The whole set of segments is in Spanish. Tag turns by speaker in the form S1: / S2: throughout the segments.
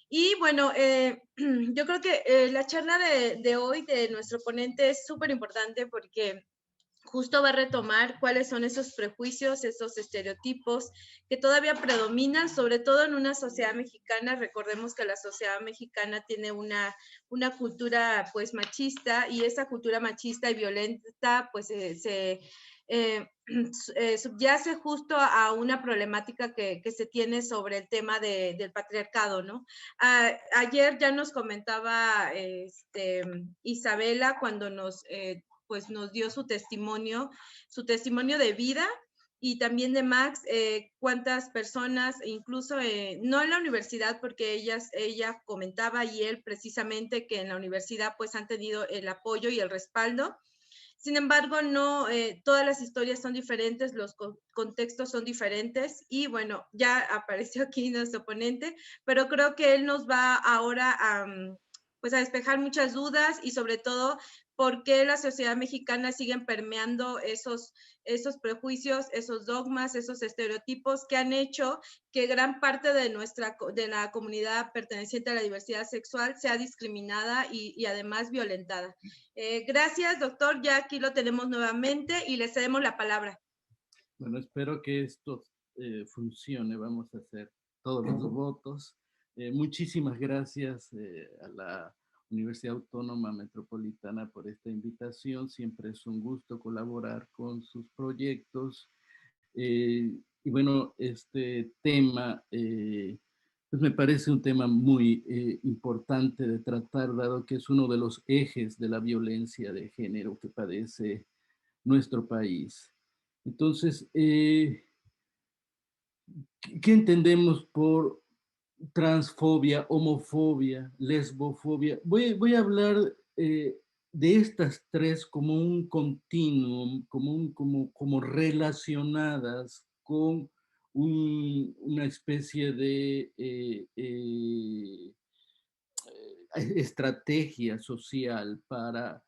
S1: Y bueno, yo creo que la charla de hoy de nuestro ponente es súper importante porque justo va a retomar cuáles son esos prejuicios, esos estereotipos que todavía predominan, sobre todo en una sociedad mexicana. Recordemos que la sociedad mexicana tiene una cultura pues machista, y esa cultura machista y violenta pues eh, subyace justo a una problemática que se tiene sobre el tema del patriarcado, ¿no? Ayer ya nos comentaba Isabela cuando pues nos dio su testimonio de vida, y también de Max, cuántas personas, incluso no en la universidad, porque ella comentaba y él precisamente que en la universidad pues han tenido el apoyo y el respaldo. Sin embargo, no todas las historias son diferentes, los contextos son diferentes, y bueno, ya apareció aquí nuestro ponente, pero creo que él nos va ahora pues a despejar muchas dudas, y sobre todo por qué la sociedad mexicana sigue permeando esos prejuicios, esos dogmas, esos estereotipos que han hecho que gran parte de la comunidad perteneciente a la diversidad sexual sea discriminada y además violentada. Gracias, doctor. Ya aquí lo tenemos nuevamente y le cedemos la palabra.
S2: Bueno, espero que esto funcione. Vamos a hacer todos los votos. Muchísimas gracias a la Universidad Autónoma Metropolitana por esta invitación. Siempre es un gusto colaborar con sus proyectos. Y bueno, este tema pues me parece un tema muy importante de tratar, dado que es uno de los ejes de la violencia de género que padece nuestro país. Entonces, ¿qué entendemos por transfobia, homofobia, lesbofobia? Voy a hablar de estas tres como un continuum, como relacionadas con una especie de estrategia social para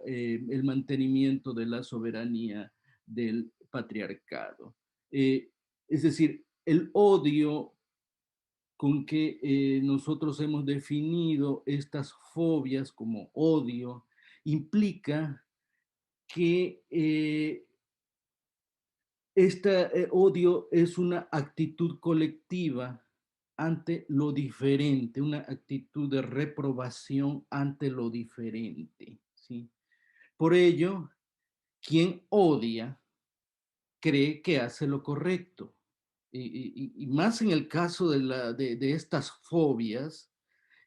S2: el mantenimiento de la soberanía del patriarcado. Eh, es decir, el odio con que nosotros hemos definido estas fobias como odio implica que este odio es una actitud colectiva ante lo diferente, una actitud de reprobación ante lo diferente, ¿sí? Por ello, quien odia cree que hace lo correcto. Y más en el caso de estas fobias,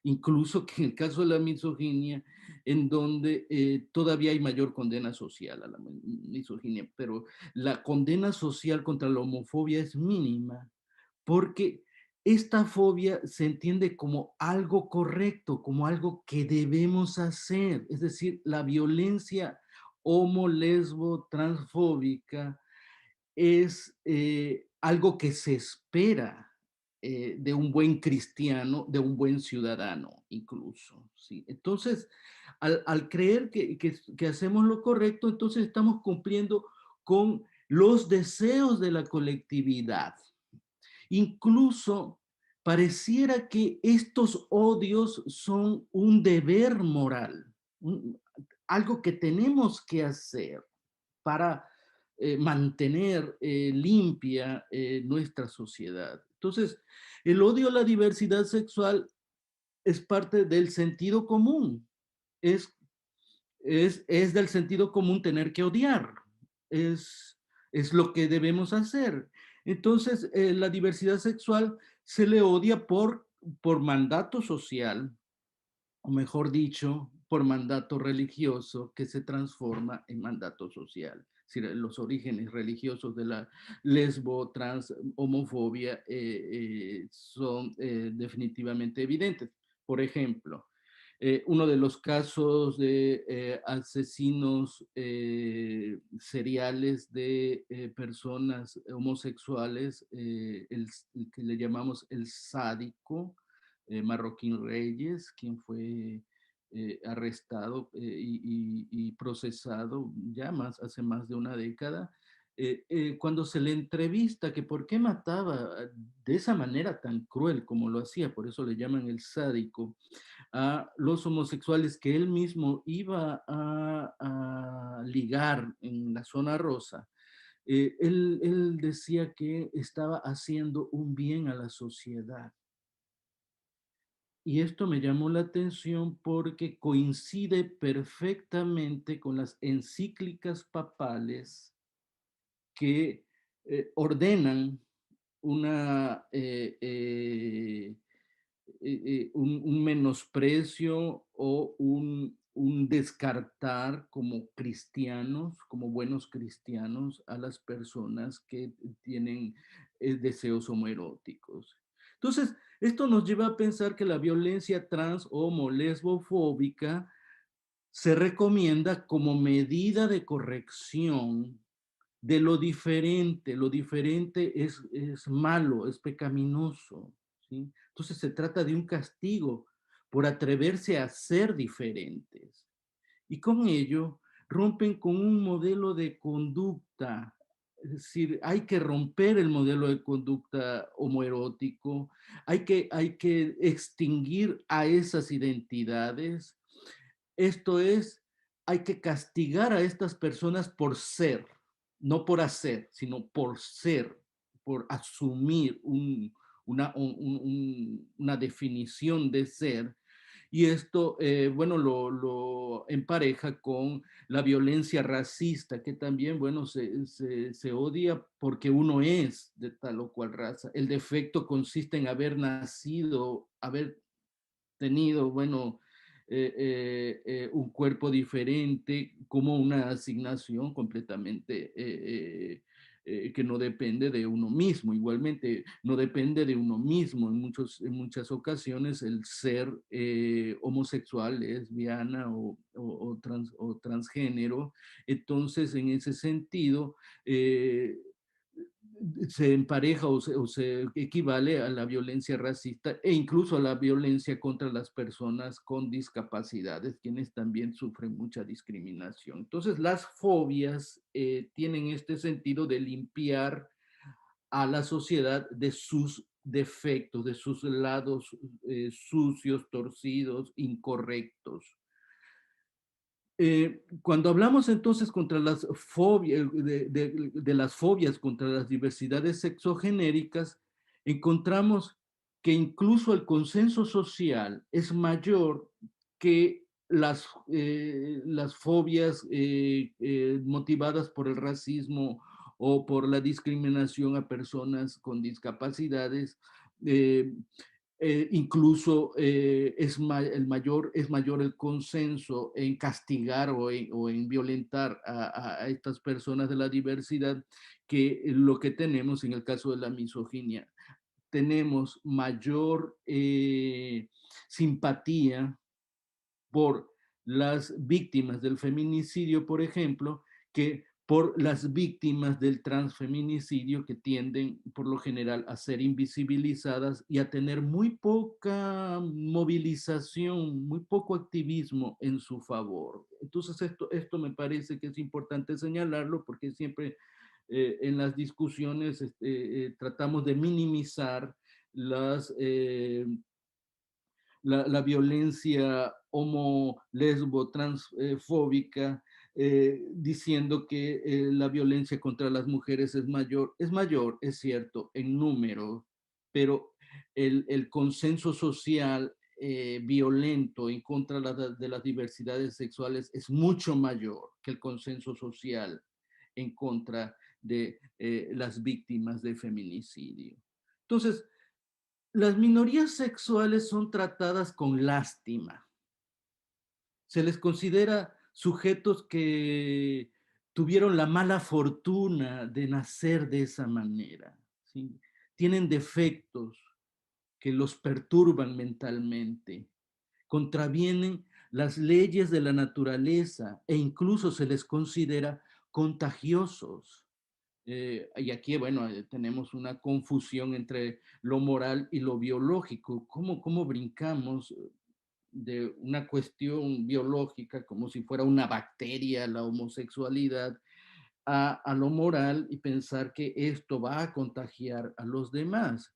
S2: incluso que en el caso de la misoginia, en donde todavía hay mayor condena social a la misoginia, pero la condena social contra la homofobia es mínima, porque esta fobia se entiende como algo correcto, como algo que debemos hacer, es decir, la violencia homo, lesbo, transfóbica es algo que se espera de un buen cristiano, de un buen ciudadano incluso. ¿Sí? Entonces, al creer que hacemos lo correcto, entonces estamos cumpliendo con los deseos de la colectividad. Incluso pareciera que estos odios son un deber moral, algo que tenemos que hacer para mantener limpia nuestra sociedad. Entonces, el odio a la diversidad sexual es parte del sentido común. Es, es del sentido común tener que odiar. Es, es lo que debemos hacer. Entonces, la diversidad sexual se le odia por mandato social, o mejor dicho, por mandato religioso que se transforma en mandato social. Es decir, los orígenes religiosos de la lesbo, trans, homofobia son definitivamente evidentes. Por ejemplo, uno de los casos de asesinos seriales de personas homosexuales, el que le llamamos el sádico, Marroquín Reyes, quien fue arrestado y procesado ya hace más de una década. cuando se le entrevista que por qué mataba de esa manera tan cruel como lo hacía, por eso le llaman el sádico, a los homosexuales que él mismo iba a ligar en la zona rosa, él decía que estaba haciendo un bien a la sociedad. Y esto me llamó la atención porque coincide perfectamente con las encíclicas papales que ordenan una, un menosprecio o un descartar como cristianos, como buenos cristianos, a las personas que tienen deseos homoeróticos. Entonces, esto nos lleva a pensar que la violencia trans, homo, lesbofóbica se recomienda como medida de corrección de lo diferente. Lo diferente es malo, es pecaminoso, ¿sí? Entonces se trata de un castigo por atreverse a ser diferentes. Y con ello rompen con un modelo de conducta. Es decir, hay que romper el modelo de conducta homoerótico, hay que extinguir a esas identidades. Esto es, hay que castigar a estas personas por ser, no por hacer, sino por ser, por asumir una definición de ser. Y esto, bueno, lo empareja con la violencia racista, que también, bueno, se odia porque uno es de tal o cual raza. El defecto consiste en haber nacido, haber tenido, bueno, un cuerpo diferente, como una asignación completamente que no depende de uno mismo. Igualmente, no depende de uno mismo. En muchas ocasiones el ser homosexual, lesbiana o transgénero. Entonces, en ese sentido, se empareja o se equivale a la violencia racista e incluso a la violencia contra las personas con discapacidades, quienes también sufren mucha discriminación. Entonces, las fobias tienen este sentido de limpiar a la sociedad de sus defectos, de sus lados sucios, torcidos, incorrectos. Cuando hablamos entonces contra las fobias, de las fobias contra las diversidades sexogenéricas, encontramos que incluso el consenso social es mayor que las fobias motivadas por el racismo o por la discriminación a personas con discapacidades. eh, Incluso es mayor el consenso en castigar o en violentar a estas personas de la diversidad que lo que tenemos en el caso de la misoginia. Tenemos mayor simpatía por las víctimas del feminicidio, por ejemplo, que por las víctimas del transfeminicidio, que tienden por lo general a ser invisibilizadas y a tener muy poca movilización, muy poco activismo en su favor. Entonces esto me parece que es importante señalarlo porque siempre en las discusiones tratamos de minimizar las la violencia homo, lesbo, transfóbica, diciendo que la violencia contra las mujeres es mayor, es cierto, en número, pero el consenso social violento en contra de las diversidades sexuales es mucho mayor que el consenso social en contra de las víctimas de feminicidio. Entonces, las minorías sexuales son tratadas con lástima. Se les considera sujetos que tuvieron la mala fortuna de nacer de esa manera, ¿sí? Tienen defectos que los perturban mentalmente, contravienen las leyes de la naturaleza e incluso se les considera contagiosos. Y aquí, bueno, tenemos una confusión entre lo moral y lo biológico. ¿Cómo brincamos de una cuestión biológica como si fuera una bacteria, la homosexualidad, a lo moral y pensar que esto va a contagiar a los demás.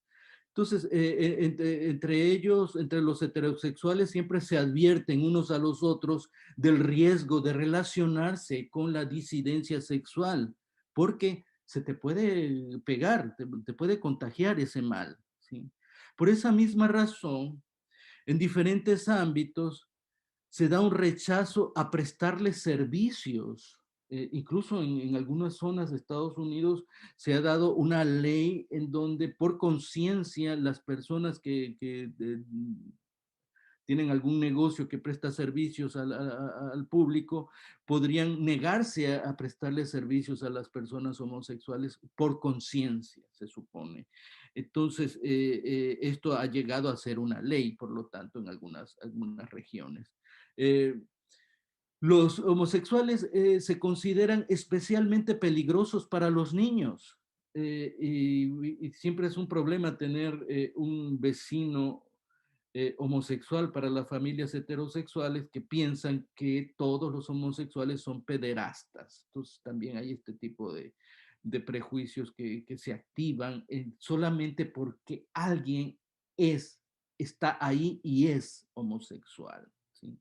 S2: Entonces, entre ellos, entre los heterosexuales, siempre se advierten unos a los otros del riesgo de relacionarse con la disidencia sexual, porque se te puede pegar, te puede contagiar ese mal, ¿sí? Por esa misma razón, en diferentes ámbitos, se da un rechazo a prestarles servicios. Incluso en algunas zonas de Estados Unidos se ha dado una ley en donde por conciencia las personas que tienen algún negocio que presta servicios al público podrían negarse a prestarle servicios a las personas homosexuales por conciencia, se supone. Entonces, esto ha llegado a ser una ley, por lo tanto, en algunas regiones. Eh, los homosexuales se consideran especialmente peligrosos para los niños, y siempre es un problema tener un vecino homosexual para las familias heterosexuales que piensan que todos los homosexuales son pederastas. Entonces también hay este tipo de prejuicios que se activan solamente porque alguien está ahí y es homosexual, ¿sí?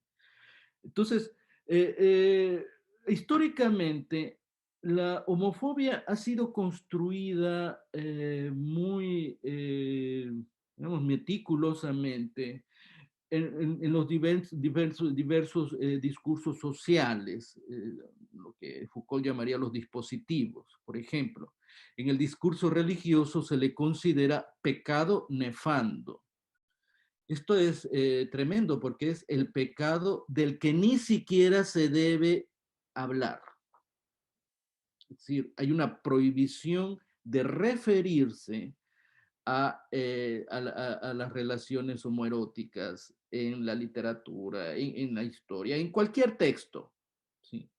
S2: Entonces, eh, eh, históricamente, la homofobia ha sido construida muy, digamos, meticulosamente en los diversos discursos sociales, lo que Foucault llamaría los dispositivos. Por ejemplo, en el discurso religioso se le considera pecado nefando. Esto es tremendo porque es el pecado del que ni siquiera se debe hablar. Es decir, hay una prohibición de referirse a las relaciones homoeróticas en la literatura, en la historia, en cualquier texto. ¿Sí?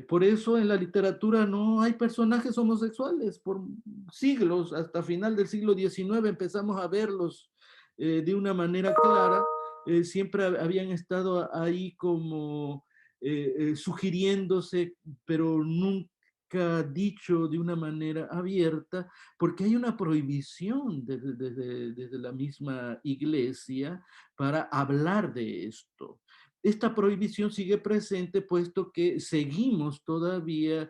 S2: Por eso en la literatura no hay personajes homosexuales. Por siglos, hasta final del siglo XIX empezamos a verlos de una manera clara. Siempre habían estado ahí como sugiriéndose, pero nunca dicho de una manera abierta, porque hay una prohibición desde la misma iglesia para hablar de esto. Esta prohibición sigue presente puesto que seguimos todavía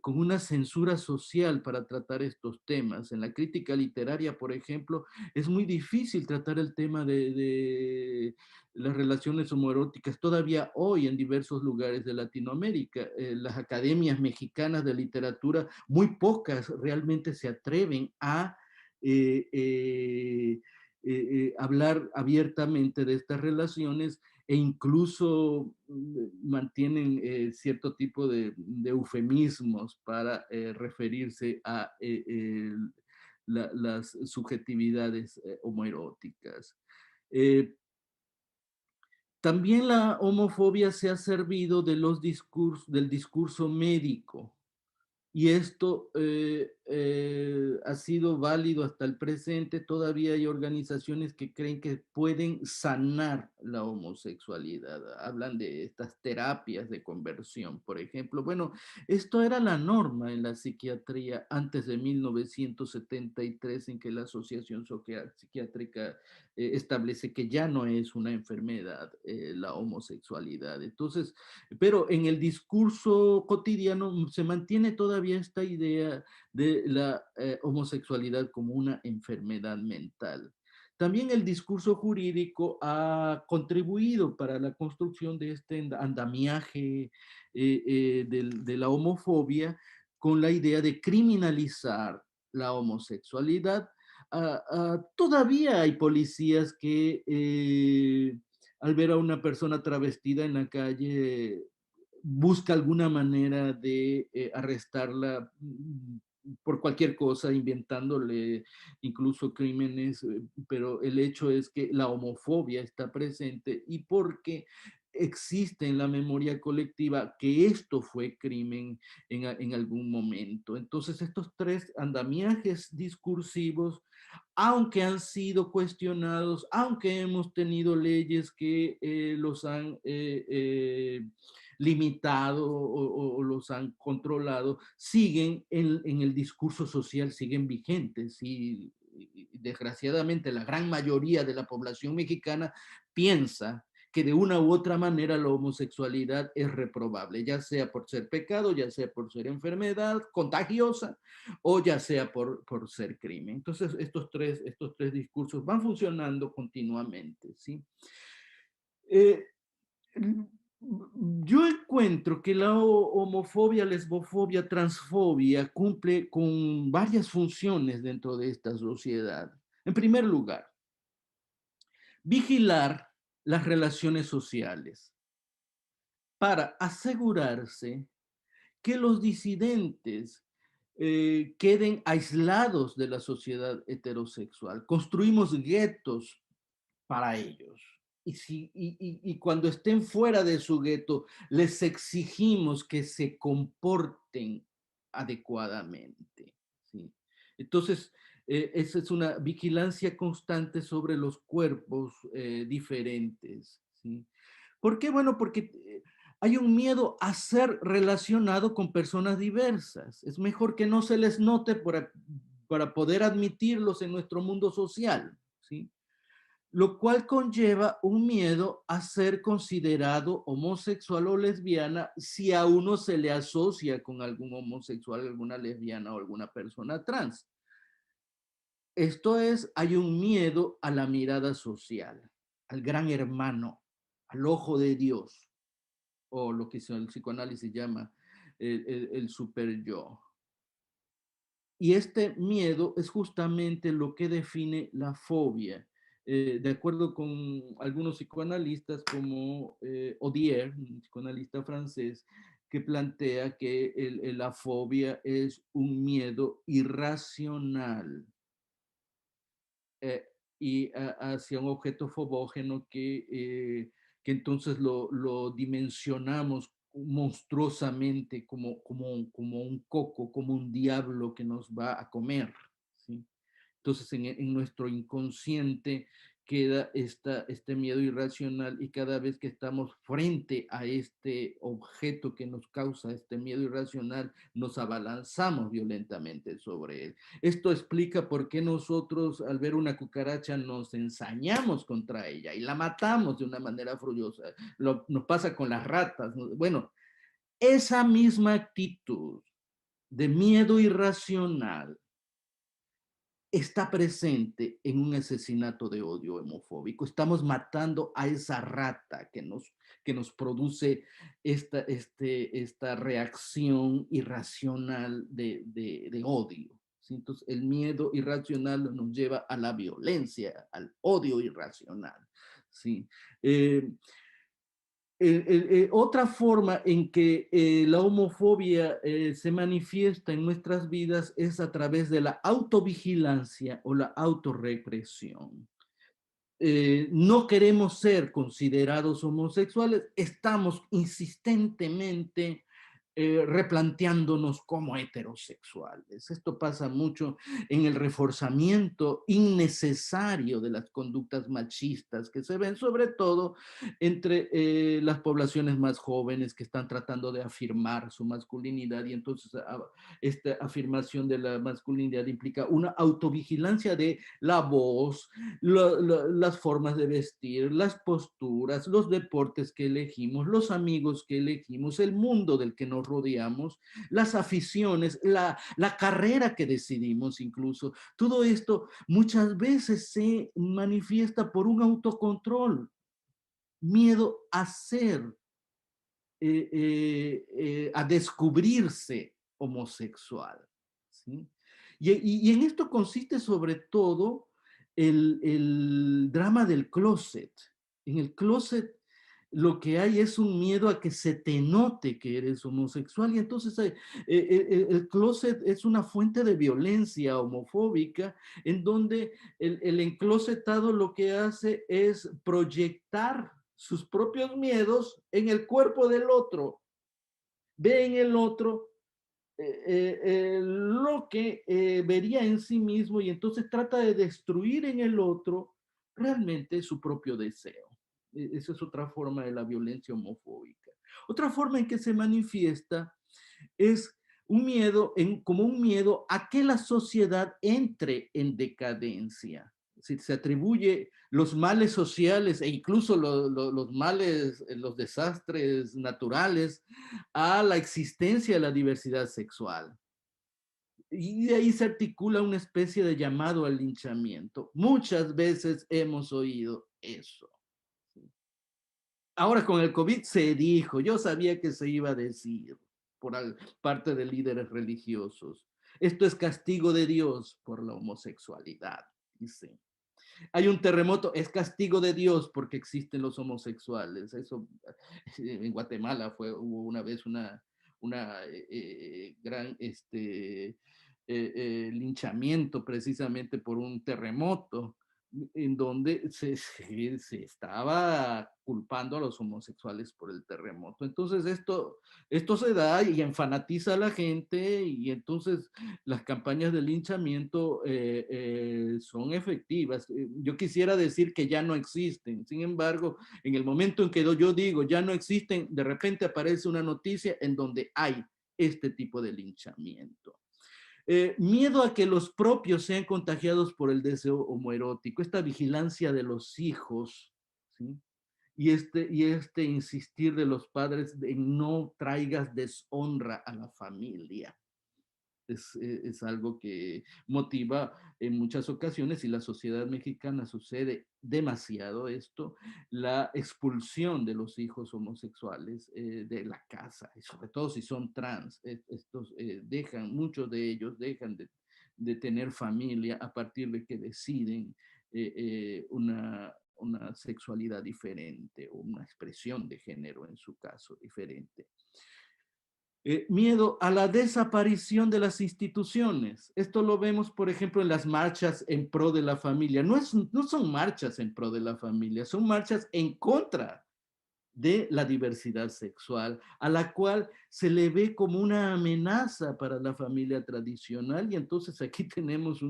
S2: con una censura social para tratar estos temas. En la crítica literaria, por ejemplo, es muy difícil tratar el tema de las relaciones homoeróticas todavía hoy en diversos lugares de Latinoamérica. Las academias mexicanas de literatura, muy pocas realmente se atreven a eh, eh, hablar abiertamente de estas relaciones e incluso mantienen cierto tipo de eufemismos para referirse a las subjetividades homoeróticas. Eh, También la homofobia se ha servido del discurso médico. Y esto ha sido válido hasta el presente. Todavía hay organizaciones que creen que pueden sanar la homosexualidad. Hablan de estas terapias de conversión, por ejemplo. Bueno, esto era la norma en la psiquiatría antes de 1973, en que la Asociación Psiquiátrica establece que ya no es una enfermedad la homosexualidad. Entonces, pero en el discurso cotidiano se mantiene todavía esta idea de la homosexualidad como una enfermedad mental. También el discurso jurídico ha contribuido para la construcción de este andamiaje de la homofobia con la idea de criminalizar la homosexualidad. Todavía hay policías que al ver a una persona travestida en la calle, busca alguna manera de arrestarla por cualquier cosa, inventándole incluso crímenes, pero el hecho es que la homofobia está presente y porque existe en la memoria colectiva que esto fue crimen en algún momento. Entonces, estos tres andamiajes discursivos, aunque han sido cuestionados, aunque hemos tenido leyes que los han limitado o los han controlado, siguen en el discurso social, siguen vigentes y desgraciadamente la gran mayoría de la población mexicana piensa que de una u otra manera la homosexualidad es reprobable, ya sea por ser pecado, ya sea por ser enfermedad contagiosa o ya sea por ser crimen. Entonces, estos tres discursos van funcionando continuamente, ¿sí? Eh, yo encuentro que la homofobia, lesbofobia, transfobia cumple con varias funciones dentro de esta sociedad. En primer lugar, vigilar las relaciones sociales para asegurarse que los disidentes queden aislados de la sociedad heterosexual. Construimos guetos para ellos. Y cuando estén fuera de su gueto, les exigimos que se comporten adecuadamente, ¿sí? Entonces, esa es una vigilancia constante sobre los cuerpos diferentes, ¿sí? ¿Por qué? Bueno, porque hay un miedo a ser relacionado con personas diversas. Es mejor que no se les note para poder admitirlos en nuestro mundo social, ¿sí? Lo cual conlleva un miedo a ser considerado homosexual o lesbiana si a uno se le asocia con algún homosexual, alguna lesbiana o alguna persona trans. Esto es, hay un miedo a la mirada social, al gran hermano, al ojo de Dios, o lo que el psicoanálisis llama el super yo. Y este miedo es justamente lo que define la fobia. De acuerdo con algunos psicoanalistas como Odier, un psicoanalista francés, que plantea que la fobia es un miedo irracional eh, y hacia un objeto fobógeno que entonces lo dimensionamos monstruosamente como un coco, como un diablo que nos va a comer, ¿sí? Entonces en nuestro inconsciente queda este miedo irracional y cada vez que estamos frente a este objeto que nos causa este miedo irracional, nos abalanzamos violentamente sobre él. Esto explica por qué nosotros al ver una cucaracha nos ensañamos contra ella y la matamos de una manera furiosa. Nos pasa con las ratas. Bueno, esa misma actitud de miedo irracional está presente en un asesinato de odio homofóbico. Estamos matando a esa rata que nos produce esta reacción irracional de odio, ¿sí? Entonces, el miedo irracional nos lleva a la violencia, al odio irracional, ¿sí? Otra forma en que la homofobia se manifiesta en nuestras vidas es a través de la autovigilancia o la autorrepresión. No queremos ser considerados homosexuales, estamos insistentemente replanteándonos como heterosexuales. Esto pasa mucho en el reforzamiento innecesario de las conductas machistas que se ven sobre todo entre las poblaciones más jóvenes que están tratando de afirmar su masculinidad y entonces esta afirmación de la masculinidad implica una autovigilancia de la voz, las formas de vestir, las posturas, los deportes que elegimos, los amigos que elegimos, el mundo del que nos rodeamos, las aficiones, la carrera que decidimos incluso. Todo esto muchas veces se manifiesta por un autocontrol, miedo a ser, a descubrirse homosexual, ¿sí? Y en esto consiste sobre todo el drama del closet. En el closet lo que hay es un miedo a que se te note que eres homosexual y entonces el closet es una fuente de violencia homofóbica en donde el enclosetado lo que hace es proyectar sus propios miedos en el cuerpo del otro. Ve en el otro lo que vería en sí mismo y entonces trata de destruir en el otro realmente su propio deseo. Esa es otra forma de la violencia homofóbica. Otra forma en que se manifiesta es un miedo, como un miedo a que la sociedad entre en decadencia. Si se atribuye los males sociales e incluso los males, los desastres naturales a la existencia de la diversidad sexual. Y de ahí se articula una especie de llamado al linchamiento. Muchas veces hemos oído eso. Ahora con el COVID se dijo, yo sabía que se iba a decir por parte de líderes religiosos. Esto es castigo de Dios por la homosexualidad, dice. Hay un terremoto, es castigo de Dios porque existen los homosexuales. Eso en Guatemala hubo una vez una gran linchamiento precisamente por un terremoto en donde se estaba culpando a los homosexuales por el terremoto. Entonces esto se da y enfanatiza a la gente y entonces las campañas de linchamiento son efectivas. Yo quisiera decir que ya no existen. Sin embargo, en el momento en que yo digo ya no existen, de repente aparece una noticia en donde hay este tipo de linchamiento. Miedo a que los propios sean contagiados por el deseo homoerótico, esta vigilancia de los hijos, ¿sí? Y este insistir de los padres en no traigas deshonra a la familia. Es algo que motiva en muchas ocasiones, y la sociedad mexicana sucede demasiado esto, la expulsión de los hijos homosexuales de la casa, y sobre todo si son trans. Estos muchos de ellos dejan de tener familia a partir de que deciden una sexualidad diferente o una expresión de género en su caso diferente. Miedo a la desaparición de las instituciones. Esto lo vemos, por ejemplo, en las marchas en pro de la familia. No son marchas en pro de la familia, son marchas en contra de la diversidad sexual, a la cual se le ve como una amenaza para la familia tradicional. Y entonces aquí tenemos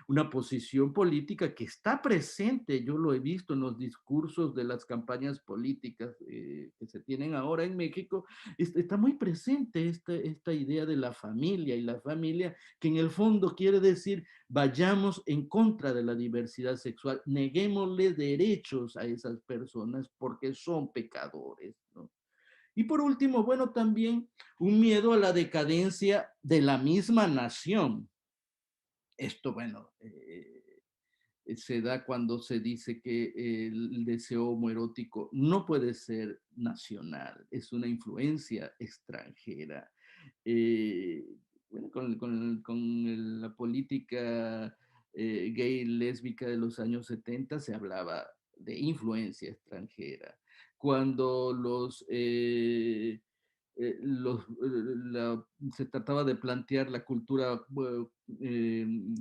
S2: una posición política que está presente, yo lo he visto en los discursos de las campañas políticas que se tienen ahora en México. Está muy presente esta idea de la familia, y la familia que en el fondo quiere decir vayamos en contra de la diversidad sexual, neguémosle derechos a esas personas porque son pecadores, ¿no? Y por último, bueno, también un miedo a la decadencia de la misma nación. Esto, bueno, se da cuando se dice que el deseo homoerótico no puede ser nacional, es una influencia extranjera. Eh, bueno, con la política gay lésbica de los años 70 se hablaba de influencia extranjera. Cuando se trataba de plantear la cultura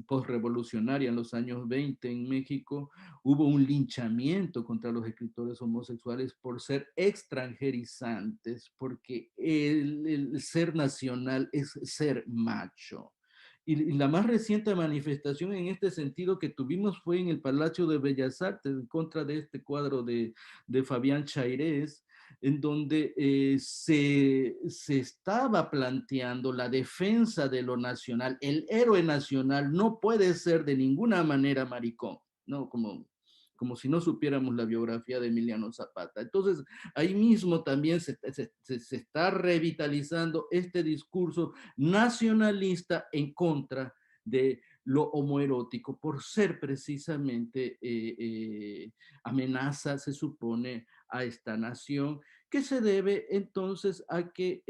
S2: postrevolucionaria en los años 20 en México, hubo un linchamiento contra los escritores homosexuales por ser extranjerizantes, porque el ser nacional es ser macho. Y la más reciente manifestación en este sentido que tuvimos fue en el Palacio de Bellas Artes, en contra de este cuadro de Fabián Chairés, en donde se estaba planteando la defensa de lo nacional. El héroe nacional no puede ser de ninguna manera maricón, ¿no? Como si no supiéramos la biografía de Emiliano Zapata. Entonces, ahí mismo también se está revitalizando este discurso nacionalista en contra de lo homoerótico, por ser precisamente amenaza, se supone, a esta nación, que se debe entonces a que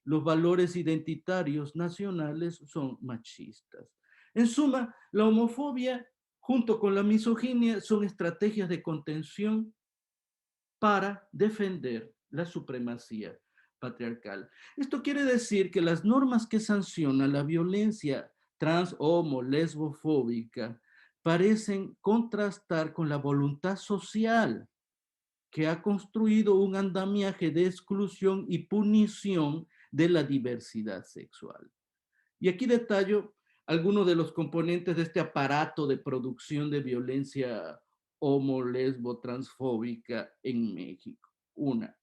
S2: los valores identitarios nacionales son machistas. En suma, la homofobia junto con la misoginia son estrategias de contención para defender la supremacía patriarcal. Esto quiere decir que las normas que sancionan la violencia trans, homo, lesbofóbica parecen contrastar con la voluntad social que ha construido un andamiaje de exclusión y punición de la diversidad sexual. Y aquí detallo algunos de los componentes de este aparato de producción de violencia homo, lesbo, transfóbica en México.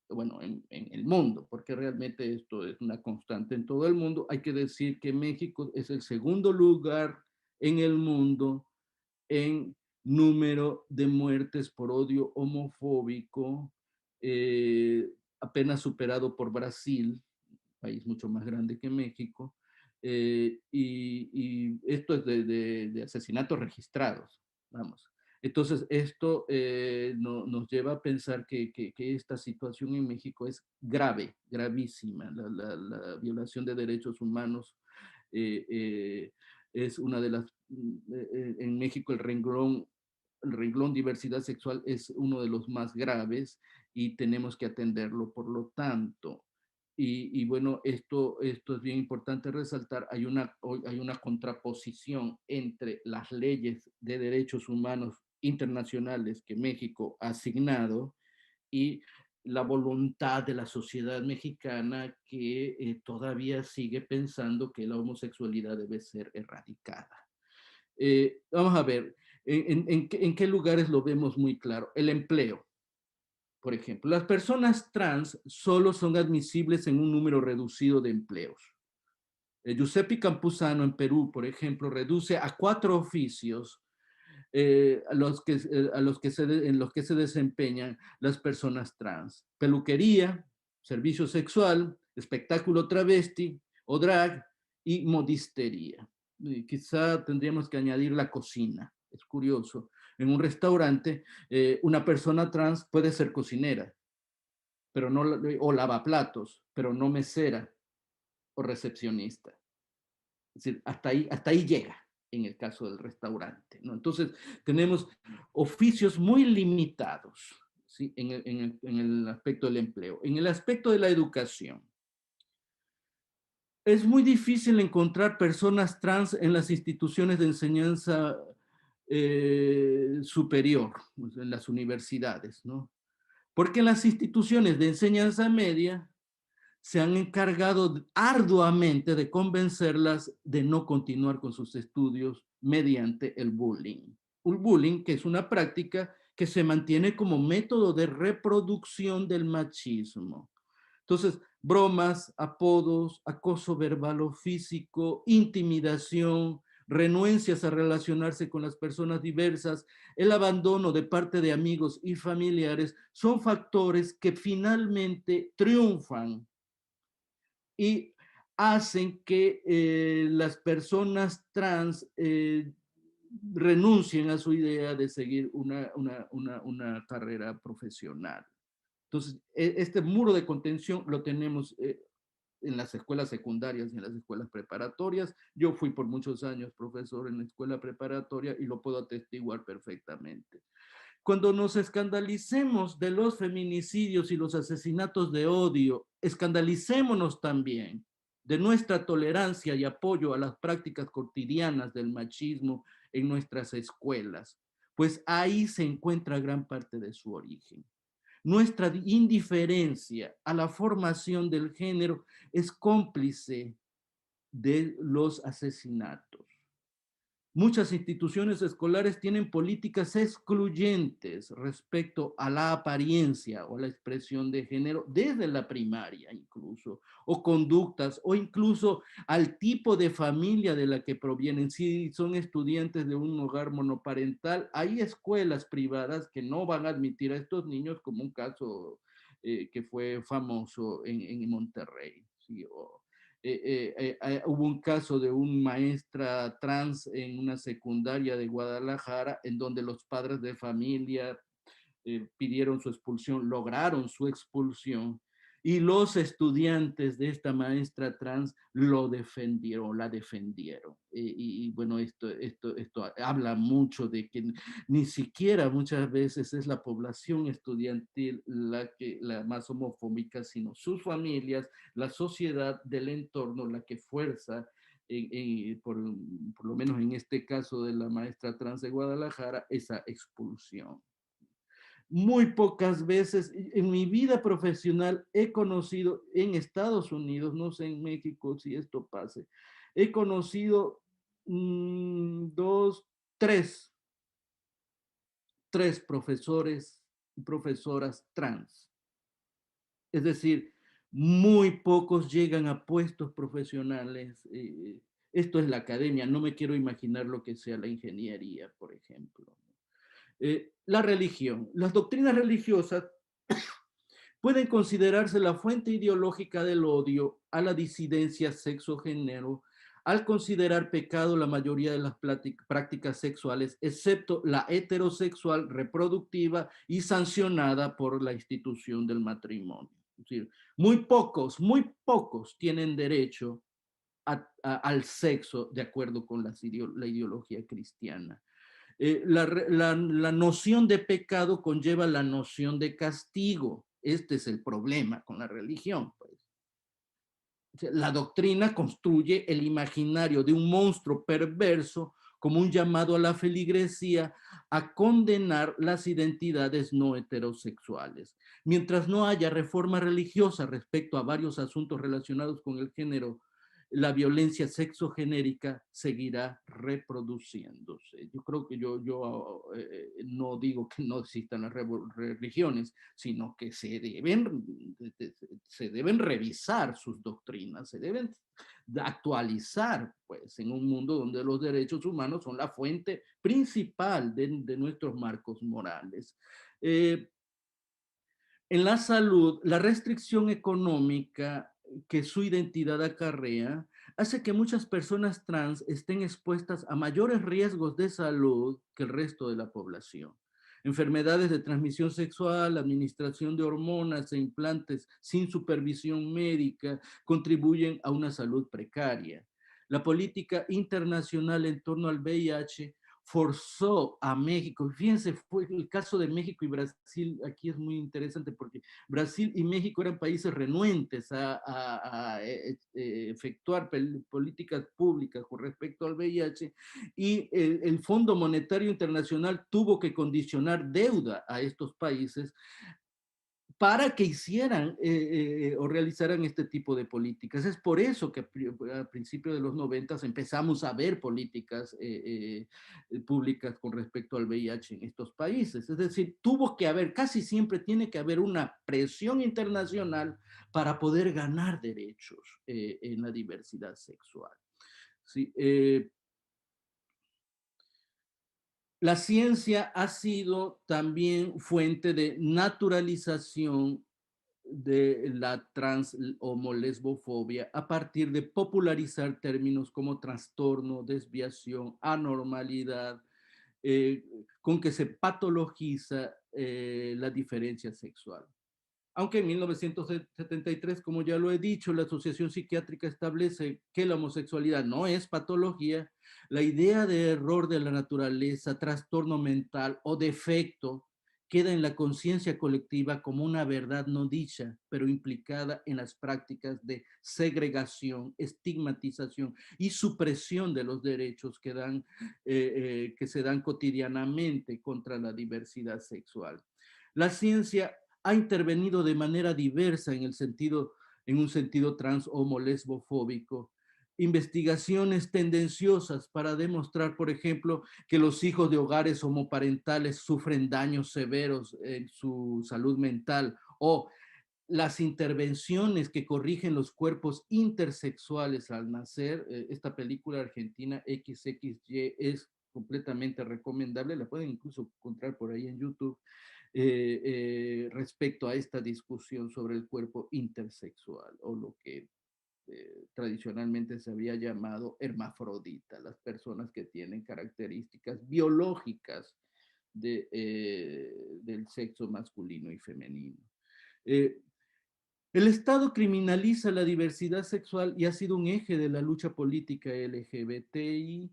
S2: Bueno, en el mundo, porque realmente esto es una constante en todo el mundo. Hay que decir que México es el segundo lugar en el mundo en número de muertes por odio homofóbico, apenas superado por Brasil, país mucho más grande que México, y esto es de asesinatos registrados, vamos. Entonces, esto nos lleva a pensar que esta situación en México es grave, gravísima. La violación de derechos humanos eh, eh, es una de las, en México el renglón diversidad sexual es uno de los más graves y tenemos que atenderlo por lo tanto. Y bueno, esto es bien importante resaltar, hay una contraposición entre las leyes de derechos humanos internacionales que México ha asignado y la voluntad de la sociedad mexicana que todavía sigue pensando que la homosexualidad debe ser erradicada. Vamos a ver, ¿en qué lugares lo vemos muy claro? El empleo, por ejemplo. Las personas trans solo son admisibles en un número reducido de empleos. Giuseppe Campuzano en Perú, por ejemplo, reduce a 4 oficios en los que se desempeñan las personas trans. Peluquería, servicio sexual, espectáculo travesti o drag y modistería. Y quizá tendríamos que añadir la cocina. Es curioso. En un restaurante, una persona trans puede ser cocinera, pero no, o lavaplatos, pero no mesera o recepcionista. Es decir, hasta ahí llega en el caso del restaurante, ¿no? Entonces, tenemos oficios muy limitados, ¿sí? En el aspecto del empleo. En el aspecto de la educación, es muy difícil encontrar personas trans en las instituciones de enseñanza superior, en las universidades, ¿no? Porque en las instituciones de enseñanza media se han encargado arduamente de convencerlas de no continuar con sus estudios mediante el bullying. Un bullying que es una práctica que se mantiene como método de reproducción del machismo. Entonces, bromas, apodos, acoso verbal o físico, intimidación, renuencias a relacionarse con las personas diversas, el abandono de parte de amigos y familiares son factores que finalmente triunfan y hacen que las personas trans renuncien a su idea de seguir una carrera profesional. Entonces, este muro de contención lo tenemos en las escuelas secundarias y en las escuelas preparatorias. Yo fui por muchos años profesor en la escuela preparatoria y lo puedo atestiguar perfectamente. Cuando nos escandalicemos de los feminicidios y los asesinatos de odio, escandalicémonos también de nuestra tolerancia y apoyo a las prácticas cotidianas del machismo en nuestras escuelas, pues ahí se encuentra gran parte de su origen. Nuestra indiferencia a la formación del género es cómplice de los asesinatos. Muchas instituciones escolares tienen políticas excluyentes respecto a la apariencia o la expresión de género desde la primaria incluso, o conductas, o incluso al tipo de familia de la que provienen. Si son estudiantes de un hogar monoparental, hay escuelas privadas que no van a admitir a estos niños, como un caso que fue famoso en Monterrey, ¿sí? Hubo un caso de una maestra trans en una secundaria de Guadalajara en donde los padres de familia pidieron su expulsión, lograron su expulsión y los estudiantes de esta maestra trans lo defendieron, la defendieron. Bueno, esto habla mucho de que ni siquiera muchas veces es la población estudiantil la más homofóbica, sino sus familias, la sociedad del entorno, la que fuerza por lo menos en este caso de la maestra trans de Guadalajara, esa expulsión. Muy pocas veces en mi vida profesional he conocido en Estados Unidos, no sé en México si esto pase, he conocido 2, 3 3 profesores y profesoras trans. Es decir, muy pocos llegan a puestos profesionales. Esto es la academia, no me quiero imaginar lo que sea la ingeniería, por ejemplo. La religión. Las doctrinas religiosas pueden considerarse la fuente ideológica del odio a la disidencia sexo-género, al considerar pecado la mayoría de las prácticas sexuales, excepto la heterosexual reproductiva y sancionada por la institución del matrimonio. Es decir, muy pocos tienen derecho al sexo de acuerdo con la ideología cristiana. La noción de pecado conlleva la noción de castigo. Este es el problema con la religión, pues. La doctrina construye el imaginario de un monstruo perverso como un llamado a la feligresía a condenar las identidades no heterosexuales. Mientras no haya reforma religiosa respecto a varios asuntos relacionados con el género, la violencia sexogenérica seguirá reproduciéndose. Yo creo que no digo que no existan las religiones, sino que se deben revisar sus doctrinas, se deben actualizar, pues, en un mundo donde los derechos humanos son la fuente principal de nuestros marcos morales. En la salud, la restricción económica que su identidad acarrea hace que muchas personas trans estén expuestas a mayores riesgos de salud que el resto de la población. Enfermedades de transmisión sexual, administración de hormonas e implantes sin supervisión médica contribuyen a una salud precaria. La política internacional en torno al VIH forzó a México. Fíjense, fue el caso de México y Brasil, aquí es muy interesante porque Brasil y México eran países renuentes a efectuar políticas públicas con respecto al VIH y el Fondo Monetario Internacional tuvo que condicionar deuda a estos países para que hicieran o realizaran este tipo de políticas. Es por eso que a principios de los 90 empezamos a ver políticas públicas con respecto al VIH en estos países. Es decir, tuvo que haber, casi siempre tiene que haber una presión internacional para poder ganar derechos en la diversidad sexual. ¿Sí? La ciencia ha sido también fuente de naturalización de la trans homolesbofobia a partir de popularizar términos como trastorno, desviación, anormalidad, con que se patologiza la diferencia sexual. Aunque en 1973, como ya lo he dicho, la Asociación Psiquiátrica establece que la homosexualidad no es patología, la idea de error de la naturaleza, trastorno mental o defecto queda en la conciencia colectiva como una verdad no dicha, pero implicada en las prácticas de segregación, estigmatización y supresión de los derechos que se dan cotidianamente contra la diversidad sexual. La ciencia ha intervenido de manera diversa en un sentido trans homo lesbofóbico. Investigaciones tendenciosas para demostrar, por ejemplo, que los hijos de hogares homoparentales sufren daños severos en su salud mental, o las intervenciones que corrigen los cuerpos intersexuales al nacer. Esta película argentina XXY es completamente recomendable, la pueden incluso encontrar por ahí en YouTube. Respecto a esta discusión sobre el cuerpo intersexual o lo que tradicionalmente se había llamado hermafrodita, las personas que tienen características biológicas del sexo masculino y femenino. El Estado criminaliza la diversidad sexual y ha sido un eje de la lucha política LGBTI.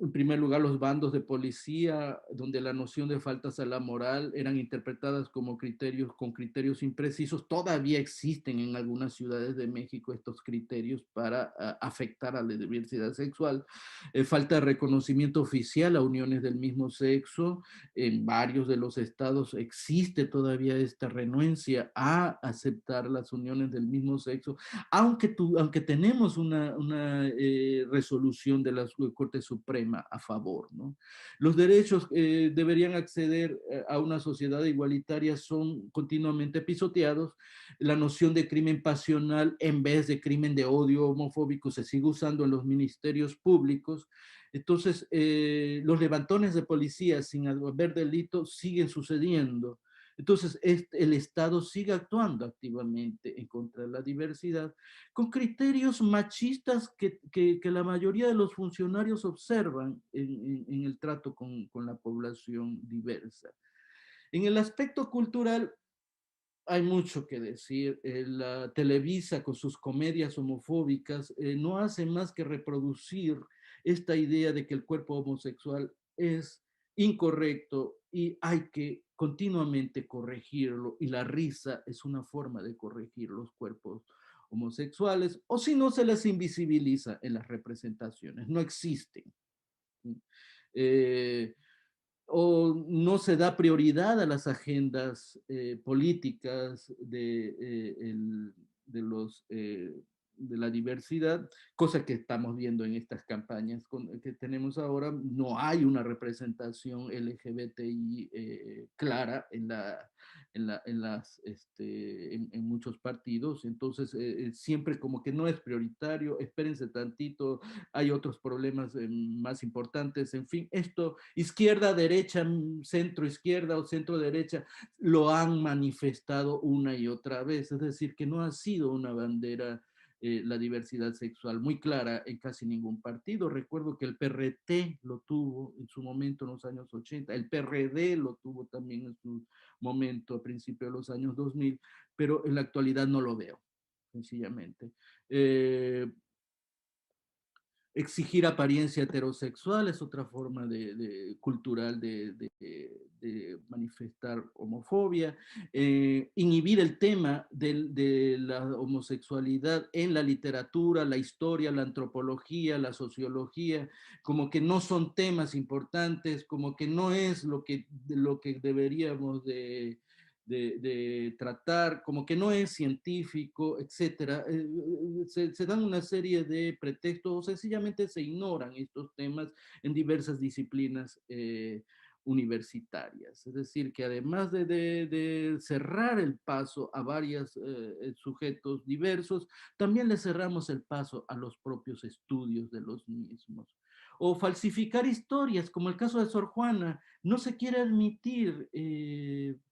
S2: En primer lugar, los bandos de policía, donde la noción de faltas a la moral eran interpretadas como criterios, con criterios imprecisos. Todavía existen en algunas ciudades de México estos criterios para afectar a la diversidad sexual. Falta de reconocimiento oficial a uniones del mismo sexo. En varios de los estados existe todavía esta renuencia a aceptar las uniones del mismo sexo, aunque tenemos una resolución de la Corte Suprema sistema a favor, ¿no? Los derechos deberían acceder a una sociedad igualitaria son continuamente pisoteados. La noción de crimen pasional en vez de crimen de odio homofóbico se sigue usando en los ministerios públicos. Entonces, los levantones de policía sin haber delito siguen sucediendo. Entonces, el Estado sigue actuando activamente en contra de la diversidad con criterios machistas que la mayoría de los funcionarios observan en el trato con la población diversa. En el aspecto cultural, hay mucho que decir. La Televisa con sus comedias homofóbicas no hace más que reproducir esta idea de que el cuerpo homosexual es incorrecto y hay que continuamente corregirlo, y la risa es una forma de corregir los cuerpos homosexuales, o si no se les invisibiliza en las representaciones, no existen. Eh, o no se da prioridad a las agendas políticas de los, de la diversidad, cosa que estamos viendo en estas campañas que tenemos ahora. No hay una representación LGBTI clara en muchos partidos, entonces siempre como que no es prioritario, espérense tantito, hay otros problemas más importantes, en fin, esto, izquierda, derecha, centro izquierda o centro derecha, lo han manifestado una y otra vez, es decir, que no ha sido una bandera la diversidad sexual muy clara en casi ningún partido. Recuerdo que el PRT lo tuvo en su momento en los años 80, el PRD lo tuvo también en su momento a principios de los años 2000, pero en la actualidad no lo veo, sencillamente. Exigir apariencia heterosexual es otra forma cultural de manifestar homofobia. Inhibir el tema de la homosexualidad en la literatura, la historia, la antropología, la sociología, como que no son temas importantes, como que no es lo que deberíamos de tratar, como que no es científico, etcétera. Se dan una serie de pretextos o sencillamente se ignoran estos temas en diversas disciplinas universitarias. Es decir, que además de cerrar el paso a varios sujetos diversos, también le cerramos el paso a los propios estudios de los mismos. O falsificar historias, como el caso de Sor Juana, no se quiere admitir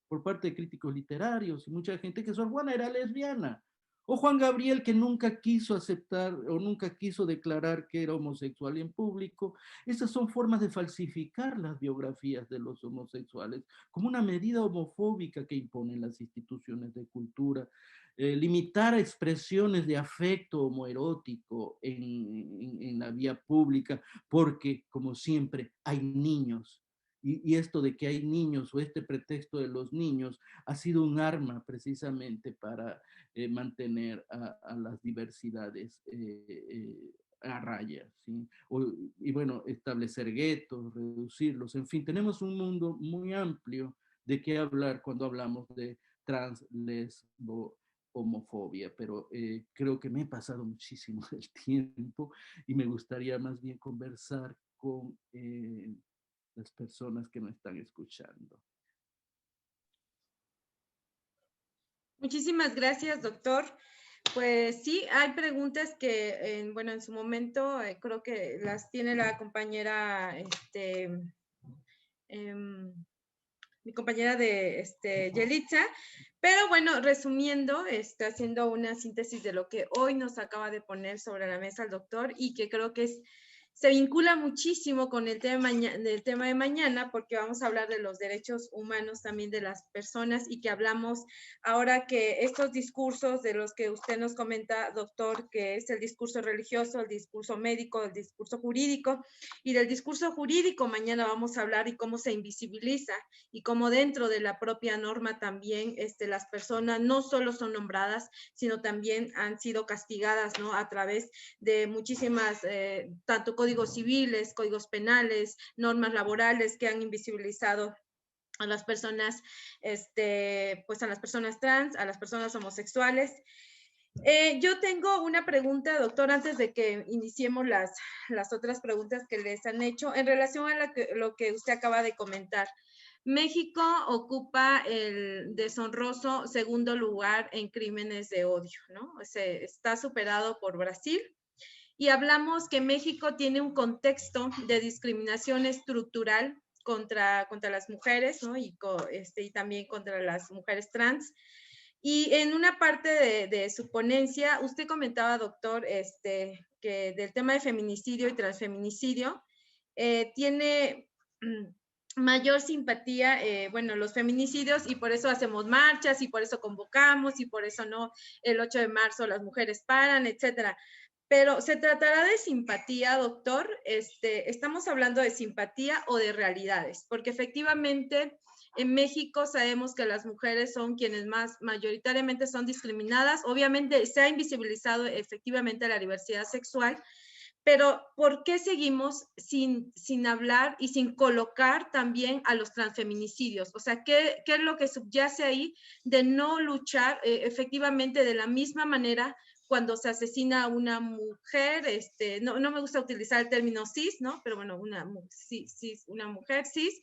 S2: por parte de críticos literarios y mucha gente que Sor Juana era lesbiana. O Juan Gabriel, que nunca quiso aceptar o nunca quiso declarar que era homosexual en público. Esas son formas de falsificar las biografías de los homosexuales como una medida homofóbica que imponen las instituciones de cultura. Limitar expresiones de afecto homoerótico en la vía pública, porque, como siempre, hay niños. Y esto de que hay niños o este pretexto de los niños ha sido un arma precisamente para mantener a las diversidades a raya, ¿sí? Y bueno, establecer guetos, reducirlos, en fin, tenemos un mundo muy amplio de qué hablar cuando hablamos de trans, lesbo, homofobia, pero creo que me he pasado muchísimo el tiempo y me gustaría más bien conversar con las personas que me están escuchando.
S1: Muchísimas gracias, doctor. Pues sí, hay preguntas que, bueno, en su momento creo que las tiene la compañera, mi compañera de Yelitza, pero bueno, resumiendo, haciendo una síntesis de lo que hoy nos acaba de poner sobre la mesa el doctor y que creo que se vincula muchísimo con el tema de mañana, porque vamos a hablar de los derechos humanos también de las personas y que hablamos ahora que estos discursos de los que usted nos comenta, doctor, que es el discurso religioso, el discurso médico, el discurso jurídico, y del discurso jurídico mañana vamos a hablar y cómo se invisibiliza y cómo dentro de la propia norma también las personas no solo son nombradas, sino también han sido castigadas, ¿no? A través de muchísimas, tanto códigos civiles, códigos penales, normas laborales que han invisibilizado a las personas, pues a las personas trans, a las personas homosexuales. Yo tengo una pregunta, doctor, antes de que iniciemos las otras preguntas que les han hecho en relación a lo que usted acaba de comentar. México ocupa el deshonroso segundo lugar en crímenes de odio, ¿no? Está superado por Brasil. Y hablamos que México tiene un contexto de discriminación estructural contra las mujeres, ¿no? Y también contra las mujeres trans. Y en una parte de su ponencia, usted comentaba, doctor, que del tema de feminicidio y transfeminicidio, tiene mayor simpatía, bueno, los feminicidios, y por eso hacemos marchas, y por eso convocamos, y por eso no, el 8 de marzo las mujeres paran, etcétera. Pero ¿se tratará de simpatía, doctor? ¿Estamos hablando de simpatía o de realidades? Porque efectivamente en México sabemos que las mujeres son quienes más mayoritariamente son discriminadas. Obviamente se ha invisibilizado efectivamente la diversidad sexual, pero ¿por qué seguimos sin hablar y sin colocar también a los transfeminicidios? O sea, ¿qué es lo que subyace ahí de no luchar efectivamente de la misma manera cuando se asesina a una mujer? No me gusta utilizar el término cis, ¿no? Pero bueno, una mujer cis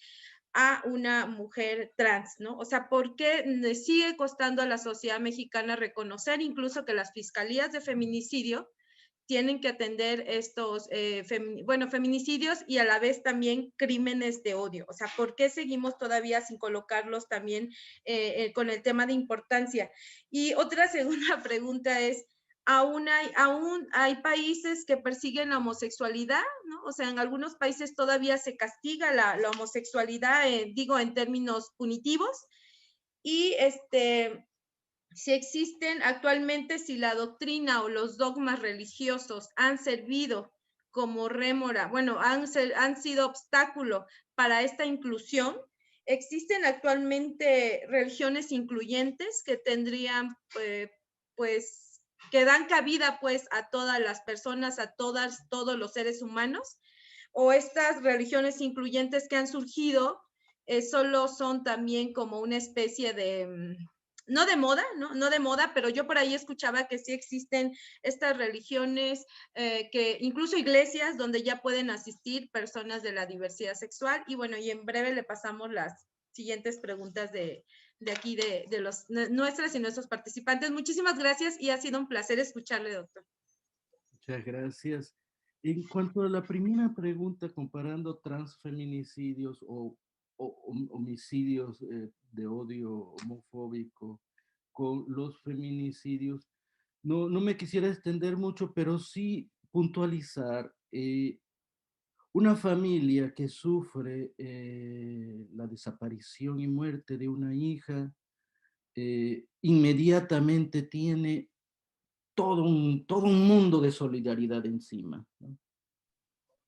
S1: a una mujer trans, ¿no? O sea, ¿por qué le sigue costando a la sociedad mexicana reconocer incluso que las fiscalías de feminicidio tienen que atender estos, feminicidios y a la vez también crímenes de odio? O sea, ¿por qué seguimos todavía sin colocarlos también con el tema de importancia? Y otra segunda pregunta es, aún hay países que persiguen la homosexualidad, ¿no? O sea, en algunos países todavía se castiga la homosexualidad, digo, en términos punitivos. Y si existen actualmente, si la doctrina o los dogmas religiosos han servido como rémora, bueno, han sido obstáculo para esta inclusión. ¿Existen actualmente religiones incluyentes que tendrían, pues, que dan cabida, pues, a todas las personas, a todos los seres humanos? ¿O estas religiones incluyentes que han surgido solo son también como una especie de, no de moda, no de moda, pero yo por ahí escuchaba que sí existen estas religiones, que incluso iglesias donde ya pueden asistir personas de la diversidad sexual? Y bueno, y en breve le pasamos las siguientes preguntas de aquí, nuestras y nuestros participantes. Muchísimas gracias y ha sido un placer escucharle, doctor.
S2: Muchas gracias. En cuanto a la primera pregunta, comparando transfeminicidios o homicidios de odio homofóbico con los feminicidios, no me quisiera extender mucho, pero sí puntualizar una familia que sufre la desaparición y muerte de una hija, inmediatamente tiene todo un mundo de solidaridad encima, ¿no?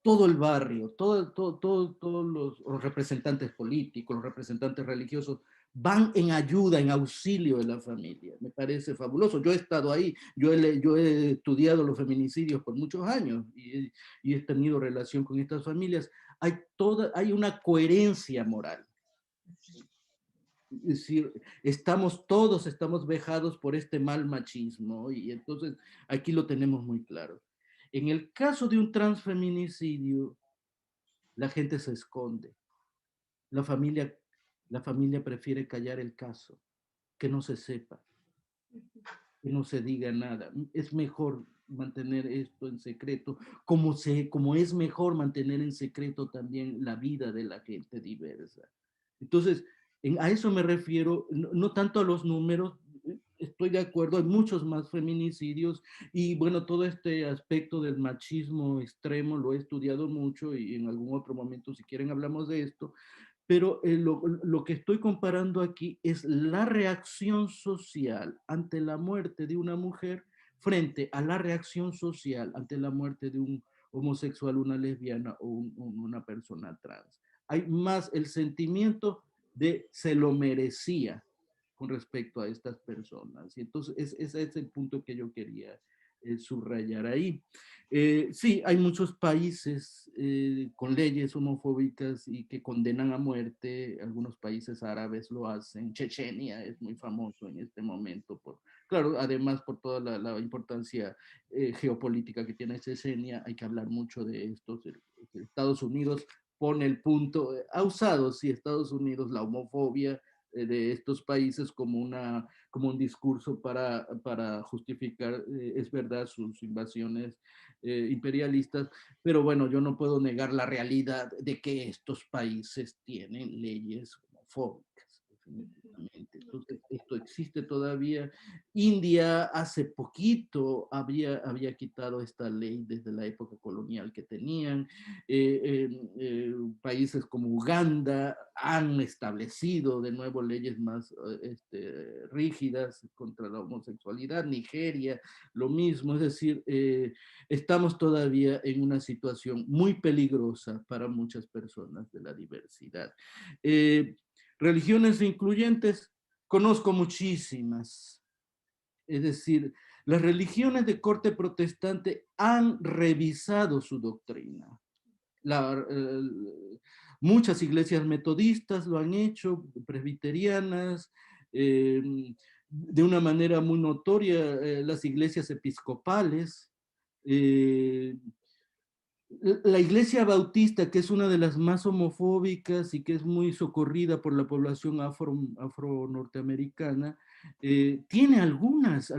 S2: Todo el barrio, todos los representantes políticos, los representantes religiosos van en ayuda, en auxilio de la familia. Me parece fabuloso. Yo he estado ahí, yo he estudiado los feminicidios por muchos años y he tenido relación con estas familias. Hay una coherencia moral. Es decir, todos estamos vejados por este mal machismo y entonces aquí lo tenemos muy claro. En el caso de un transfeminicidio, la gente se esconde. La familia, la familia prefiere callar el caso, que no se sepa, que no se diga nada. Es mejor mantener esto en secreto, como es mejor mantener en secreto también la vida de la gente diversa. Entonces, a eso me refiero, no tanto a los números, estoy de acuerdo, hay muchos más feminicidios y bueno, todo este aspecto del machismo extremo lo he estudiado mucho y en algún otro momento, si quieren, hablamos de esto, pero lo que estoy comparando aquí es la reacción social ante la muerte de una mujer frente a la reacción social ante la muerte de un homosexual, una lesbiana o una persona trans. Hay más el sentimiento de se lo merecía con respecto a estas personas. Y entonces ese es el punto que yo quería subrayar ahí. Sí, hay muchos países con leyes homofóbicas y que condenan a muerte. Algunos países árabes lo hacen. Chechenia es muy famoso en este momento, claro, además por toda la importancia geopolítica que tiene Chechenia, hay que hablar mucho de esto. Estados Unidos pone el punto, ha usado, sí, Estados Unidos, la homofobia de estos países como un discurso para justificar, es verdad, sus invasiones imperialistas, pero bueno, yo no puedo negar la realidad de que estos países tienen leyes homofóbicas, definitivamente. Entonces, esto existe todavía. India hace poquito había quitado esta ley desde la época colonial que tenían. Países como Uganda han establecido de nuevo leyes más rígidas contra la homosexualidad. Nigeria, lo mismo. Es decir, estamos todavía en una situación muy peligrosa para muchas personas de la diversidad. Religiones incluyentes, conozco muchísimas. Es decir, las religiones de corte protestante han revisado su doctrina. Muchas iglesias metodistas lo han hecho, presbiterianas, de una manera muy notoria, las iglesias episcopales, eh, la iglesia bautista, que es una de las más homofóbicas y que es muy socorrida por la población afro-norteamericana, tiene algunas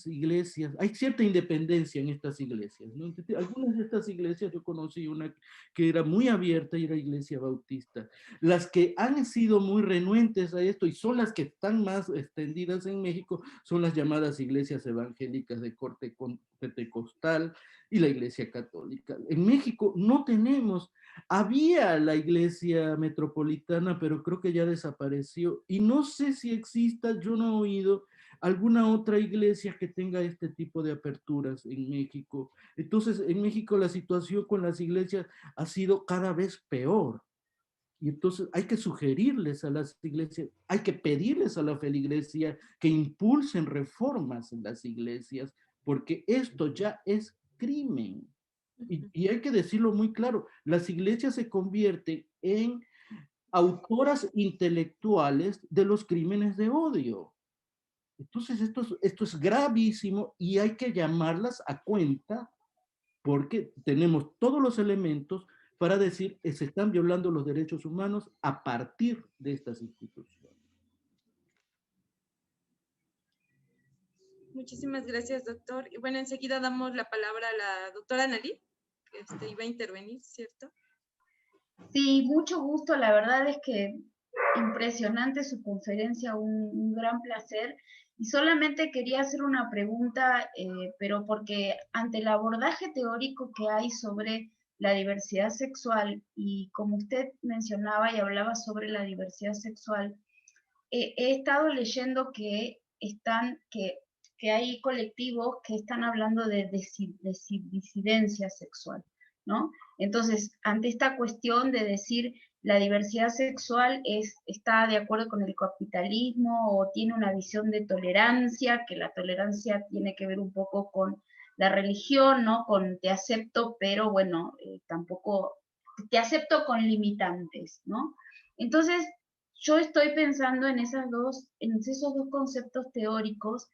S2: iglesias, hay cierta independencia en estas iglesias, ¿no? Algunas de estas iglesias, yo conocí una que era muy abierta y era iglesia bautista. Las que han sido muy renuentes a esto y son las que están más extendidas en México son las llamadas iglesias evangélicas de corte pentecostal y la iglesia católica. En México no tenemos, había la iglesia metropolitana, pero creo que ya desapareció. Y no sé si exista, yo no he oído alguna otra iglesia que tenga este tipo de aperturas en México. Entonces, en México la situación con las iglesias ha sido cada vez peor. Y entonces hay que sugerirles a las iglesias, hay que pedirles a la feligresía que impulsen reformas en las iglesias, porque esto ya es crimen. Y hay que decirlo muy claro, las iglesias se convierten en autoras intelectuales de los crímenes de odio. Entonces esto es gravísimo y hay que llamarlas a cuenta porque tenemos todos los elementos para decir que se están violando los derechos humanos a partir de estas instituciones.
S1: Muchísimas gracias, doctor. Y bueno, enseguida damos la palabra a la doctora Analí, que iba a intervenir, ¿cierto?
S3: Sí, mucho gusto. La verdad es que impresionante su conferencia, un gran placer. Y solamente quería hacer una pregunta, pero porque ante el abordaje teórico que hay sobre la diversidad sexual y como usted mencionaba y hablaba sobre la diversidad sexual, he estado leyendo que hay colectivos que están hablando de disidencia sexual, ¿no? Entonces, ante esta cuestión de decir la diversidad sexual está de acuerdo con el capitalismo o tiene una visión de tolerancia, que la tolerancia tiene que ver un poco con la religión, ¿no? Con te acepto, pero bueno, tampoco te acepto con limitantes, ¿no? Entonces, yo estoy pensando en esos dos conceptos teóricos,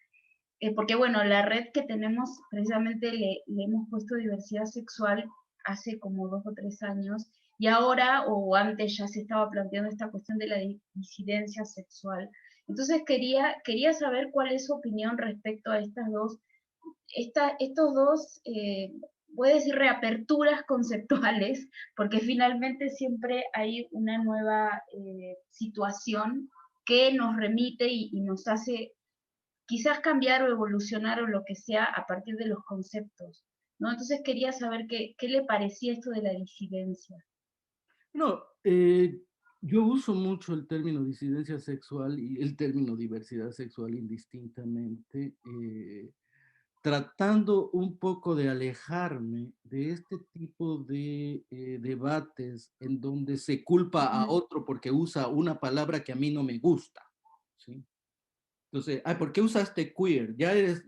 S3: porque bueno, la red que tenemos, precisamente le hemos puesto diversidad sexual hace como 2 o 3 años, y ahora o antes ya se estaba planteando esta cuestión de la disidencia sexual. Entonces quería saber cuál es su opinión respecto a estos dos, puede decir, reaperturas conceptuales, porque finalmente siempre hay una nueva situación que nos remite y nos hace quizás cambiar o evolucionar o lo que sea a partir de los conceptos, ¿no? Entonces quería saber qué le parecía esto de la disidencia.
S2: No, yo uso mucho el término disidencia sexual y el término diversidad sexual indistintamente, tratando un poco de alejarme de este tipo de debates en donde se culpa a otro porque usa una palabra que a mí no me gusta, ¿sí? Entonces, ¿por qué usaste queer? Ya eres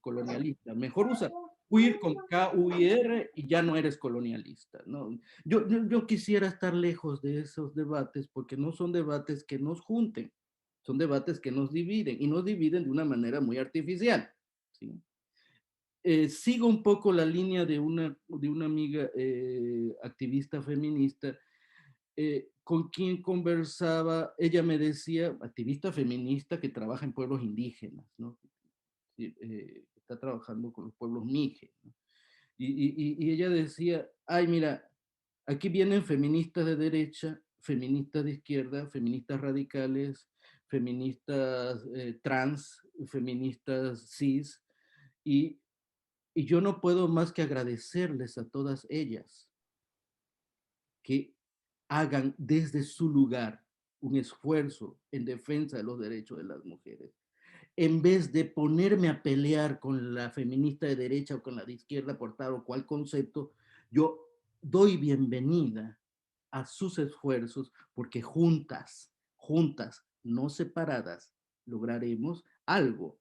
S2: colonialista. Mejor usa queer con K-U-I-R y ya no eres colonialista, ¿no? Yo quisiera estar lejos de esos debates porque no son debates que nos junten, son debates que nos dividen y nos dividen de una manera muy artificial, ¿sí? Sigo un poco la línea de una amiga activista feminista con quien conversaba. Ella me decía, activista feminista que trabaja en pueblos indígenas, ¿no? Está trabajando con los pueblos Mije, ¿no? Y ella decía, ay, mira, aquí vienen feministas de derecha, feministas de izquierda, feministas radicales, feministas trans, feministas cis, y, y yo no puedo más que agradecerles a todas ellas que hagan desde su lugar un esfuerzo en defensa de los derechos de las mujeres. En vez de ponerme a pelear con la feminista de derecha o con la de izquierda por tal o cual concepto, yo doy bienvenida a sus esfuerzos porque juntas, no separadas, lograremos algo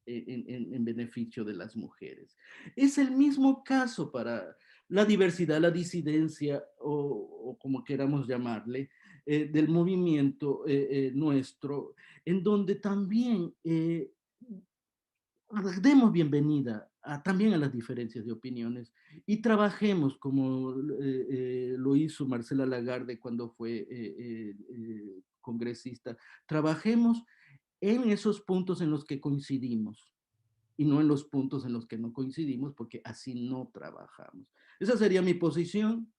S2: en beneficio de las mujeres. Es el mismo caso para la diversidad, la disidencia o como queramos llamarle, del movimiento nuestro, en donde también demos bienvenida también a las diferencias de opiniones y trabajemos como lo hizo Marcela Lagarde cuando fue congresista, trabajemos en esos puntos en los que coincidimos y no en los puntos en los que no coincidimos, porque así no trabajamos. Esa sería mi posición.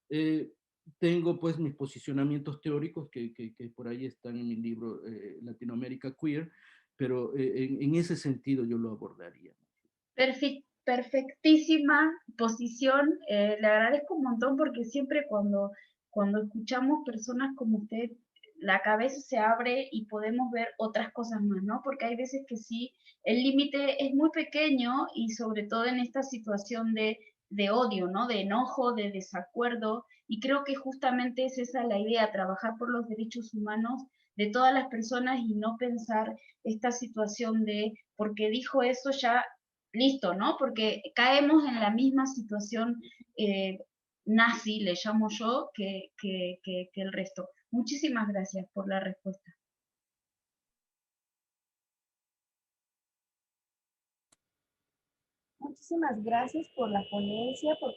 S2: Eh, Tengo pues mis posicionamientos teóricos que por ahí están en mi libro Latinoamérica Queer, pero en ese sentido yo lo abordaría.
S3: Perfectísima posición. Le agradezco un montón porque siempre cuando escuchamos personas como usted, la cabeza se abre y podemos ver otras cosas más, ¿no? Porque hay veces que sí, el límite es muy pequeño y sobre todo en esta situación de odio, ¿no? De enojo, de desacuerdo. Y creo que justamente es esa la idea, trabajar por los derechos humanos de todas las personas y no pensar esta situación de porque dijo eso ya listo, ¿no? Porque caemos en la misma situación nazi, le llamo yo, que el resto. Muchísimas gracias por la respuesta.
S4: Muchísimas gracias por la ponencia, por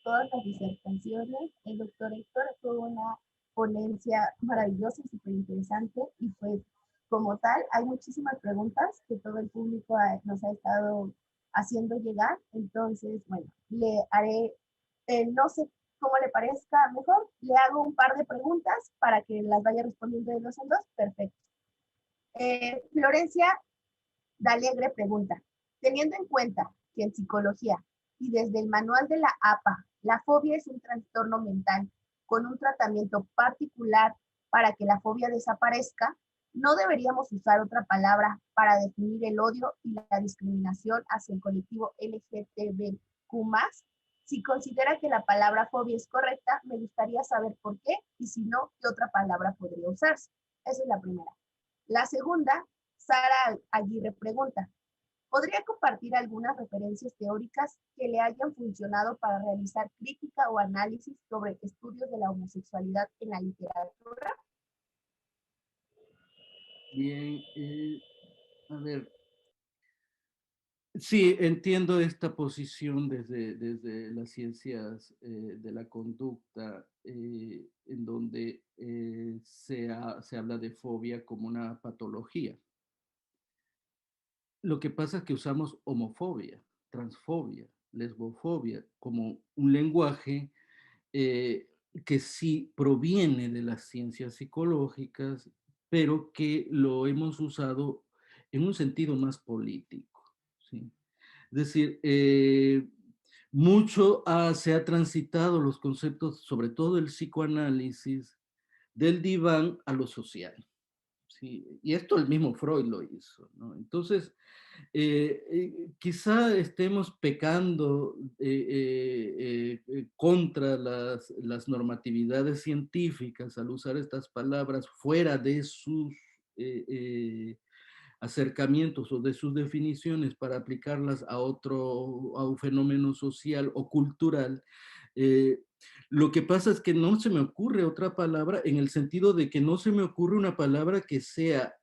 S4: todas las disertaciones. El doctor Héctor fue una ponencia maravillosa y súper interesante y pues como tal hay muchísimas preguntas que todo el público nos ha estado haciendo llegar. Entonces, bueno, le haré, no sé cómo le parezca mejor, le hago un par de preguntas para que las vaya respondiendo de dos en dos. Perfecto. Florencia Dalegre pregunta, teniendo en cuenta que en psicología y desde el manual de la APA, la fobia es un trastorno mental con un tratamiento particular para que la fobia desaparezca, ¿no deberíamos usar otra palabra para definir el odio y la discriminación hacia el colectivo LGTBQ+? Si considera que la palabra fobia es correcta, me gustaría saber por qué y si no, ¿qué otra palabra podría usarse? Esa es la primera. La segunda, Sara Aguirre pregunta, ¿podría compartir algunas referencias teóricas que le hayan funcionado para realizar crítica o análisis sobre estudios de la homosexualidad en la literatura?
S2: Bien, a ver, sí, entiendo esta posición desde las ciencias de la conducta, en donde se habla de fobia como una patología. Lo que pasa es que usamos homofobia, transfobia, lesbofobia como un lenguaje eh, que sí proviene de las ciencias psicológicas, pero que lo hemos usado en un sentido más político, ¿sí? Es decir, mucho se ha transitado los conceptos, sobre todo el psicoanálisis, del diván a lo social. ¿Sí? Y esto el mismo Freud lo hizo, ¿no? Entonces, quizá estemos pecando contra las normatividades científicas al usar estas palabras fuera de sus acercamientos o de sus definiciones para aplicarlas a un fenómeno social o cultural, lo que pasa es que no se me ocurre otra palabra, en el sentido de que no se me ocurre una palabra que sea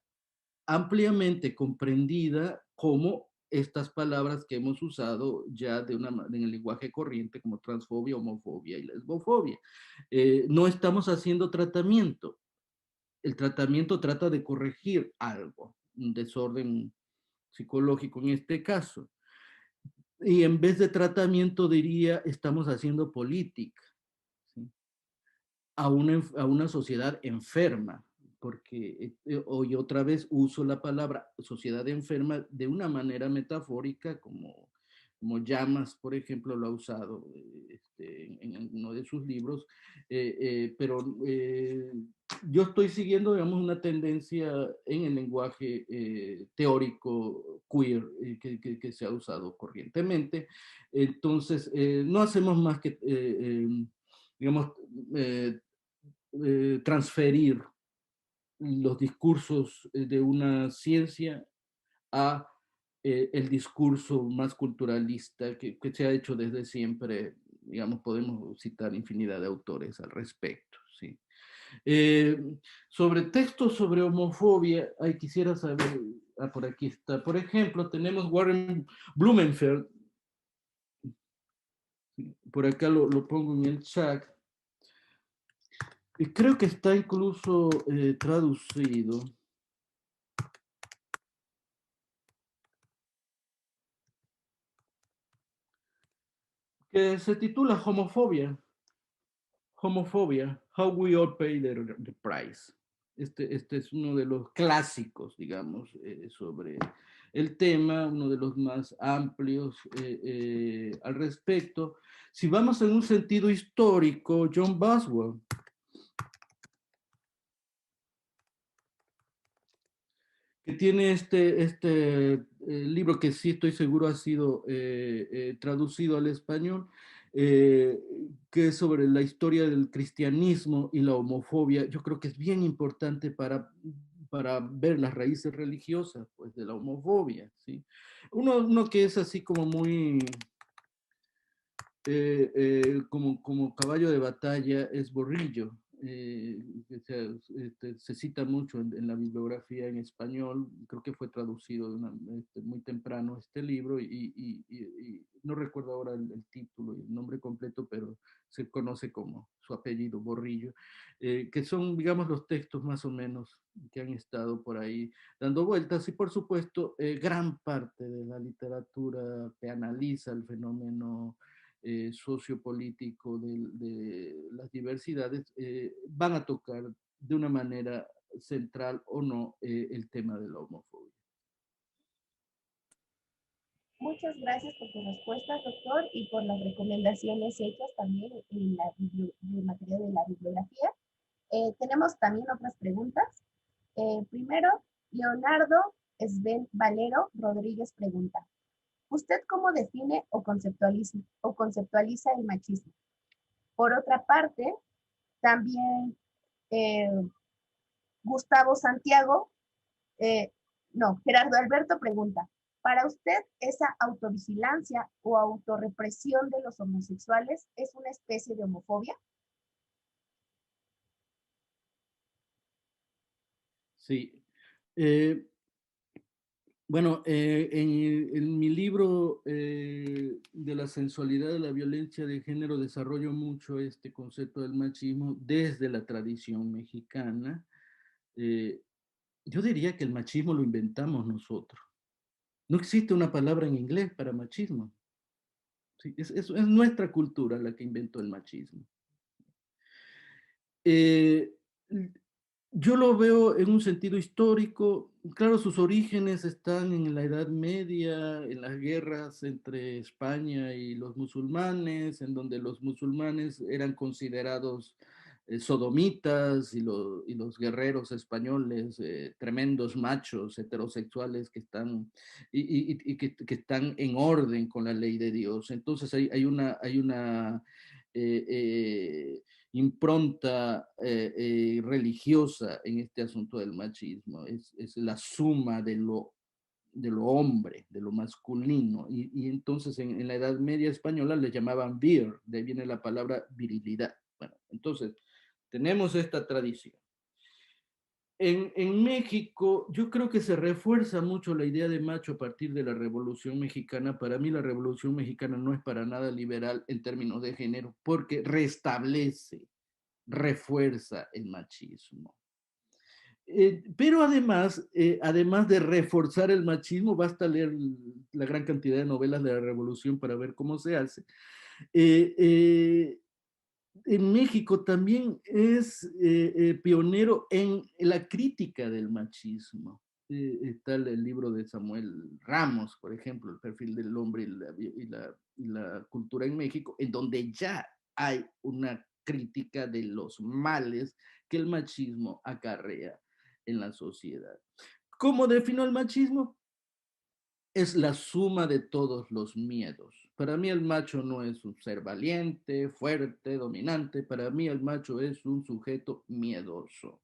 S2: ampliamente comprendida como estas palabras que hemos usado ya en el lenguaje corriente, como transfobia, homofobia y lesbofobia. No estamos haciendo tratamiento. El tratamiento trata de corregir algo, un desorden psicológico en este caso. Y en vez de tratamiento diría, estamos haciendo política, ¿sí? A una sociedad enferma, porque hoy otra vez uso la palabra sociedad enferma de una manera metafórica, como Llamas, por ejemplo, lo ha usado en uno de sus libros, pero yo estoy siguiendo, digamos, una tendencia en el lenguaje teórico queer que se ha usado corrientemente. Entonces, no hacemos más que, digamos, transferir los discursos de una ciencia a el discurso más culturalista que se ha hecho desde siempre. Digamos, podemos citar infinidad de autores al respecto, ¿sí? Sobre textos sobre homofobia, quisiera saber, por aquí está, por ejemplo, tenemos Warren Blumenfeld, por acá lo pongo en el chat, y creo que está incluso traducido, que se titula Homofobia, How We All Pay the Price. Este es uno de los clásicos, digamos, sobre el tema, uno de los más amplios al respecto. Si vamos en un sentido histórico, John Boswell, que tiene libro que sí estoy seguro ha sido traducido al español, que es sobre la historia del cristianismo y la homofobia. Yo creo que es bien importante para ver las raíces religiosas, pues, de la homofobia, ¿sí? Uno que es así como muy, como caballo de batalla es Borrillo. Se cita mucho en la bibliografía en español, creo que fue traducido muy temprano este libro y no recuerdo ahora el título y el nombre completo, pero se conoce como su apellido, Borrillo, que son, digamos, los textos más o menos que han estado por ahí dando vueltas y por supuesto gran parte de la literatura que analiza el fenómeno sociopolítico de las diversidades, van a tocar de una manera central o no el tema de la homofobia.
S4: Muchas gracias por tus respuestas, doctor, y por las recomendaciones hechas también en el material de la bibliografía. Tenemos también otras preguntas. Primero, Leonardo Sven Valero Rodríguez pregunta, ¿usted cómo define o conceptualiza el machismo? Por otra parte, también Gustavo Santiago, Gerardo Alberto pregunta, ¿para usted esa autovigilancia o autorrepresión de los homosexuales es una especie de homofobia?
S2: Sí. Bueno, en mi libro de la sensualidad de la violencia de género desarrollo mucho este concepto del machismo desde la tradición mexicana. Yo diría que el machismo lo inventamos nosotros. No existe una palabra en inglés para machismo. Sí, es nuestra cultura la que inventó el machismo. Yo lo veo en un sentido histórico. Claro, sus orígenes están en la Edad Media, en las guerras entre España y los musulmanes, en donde los musulmanes eran considerados sodomitas y los guerreros españoles, tremendos machos heterosexuales que están, que están en orden con la ley de Dios. Entonces hay una impronta religiosa en este asunto del machismo. Es la suma de lo hombre, de lo masculino. Y entonces en la Edad Media española le llamaban vir, de ahí viene la palabra virilidad. Bueno, entonces tenemos esta tradición. En México, yo creo que se refuerza mucho la idea de macho a partir de la Revolución Mexicana. Para mí la Revolución Mexicana no es para nada liberal en términos de género, porque restablece, refuerza el machismo. Pero además de reforzar el machismo, basta leer la gran cantidad de novelas de la Revolución para ver cómo se hace. En México también es pionero en la crítica del machismo. Está el libro de Samuel Ramos, por ejemplo, El perfil del hombre y la cultura en México, en donde ya hay una crítica de los males que el machismo acarrea en la sociedad. ¿Cómo defino el machismo? Es la suma de todos los miedos. Para mí el macho no es un ser valiente, fuerte, dominante. Para mí el macho es un sujeto miedoso.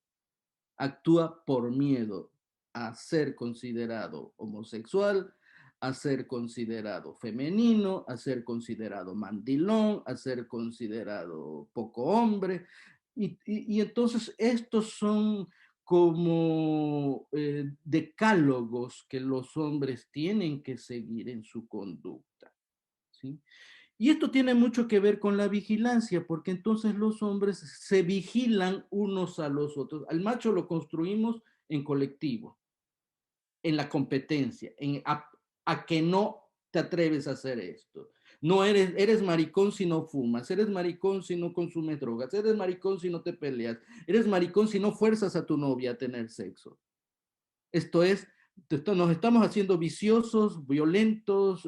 S2: Actúa por miedo a ser considerado homosexual, a ser considerado femenino, a ser considerado mandilón, a ser considerado poco hombre. Y entonces estos son como decálogos que los hombres tienen que seguir en su conducta, ¿sí? Y esto tiene mucho que ver con la vigilancia, porque entonces los hombres se vigilan unos a los otros. Al macho lo construimos en colectivo, en la competencia, a que no te atreves a hacer esto. No eres maricón si no fumas, eres maricón si no consumes drogas, eres maricón si no te peleas, eres maricón si no fuerzas a tu novia a tener sexo. Esto es, nos estamos haciendo viciosos, violentos,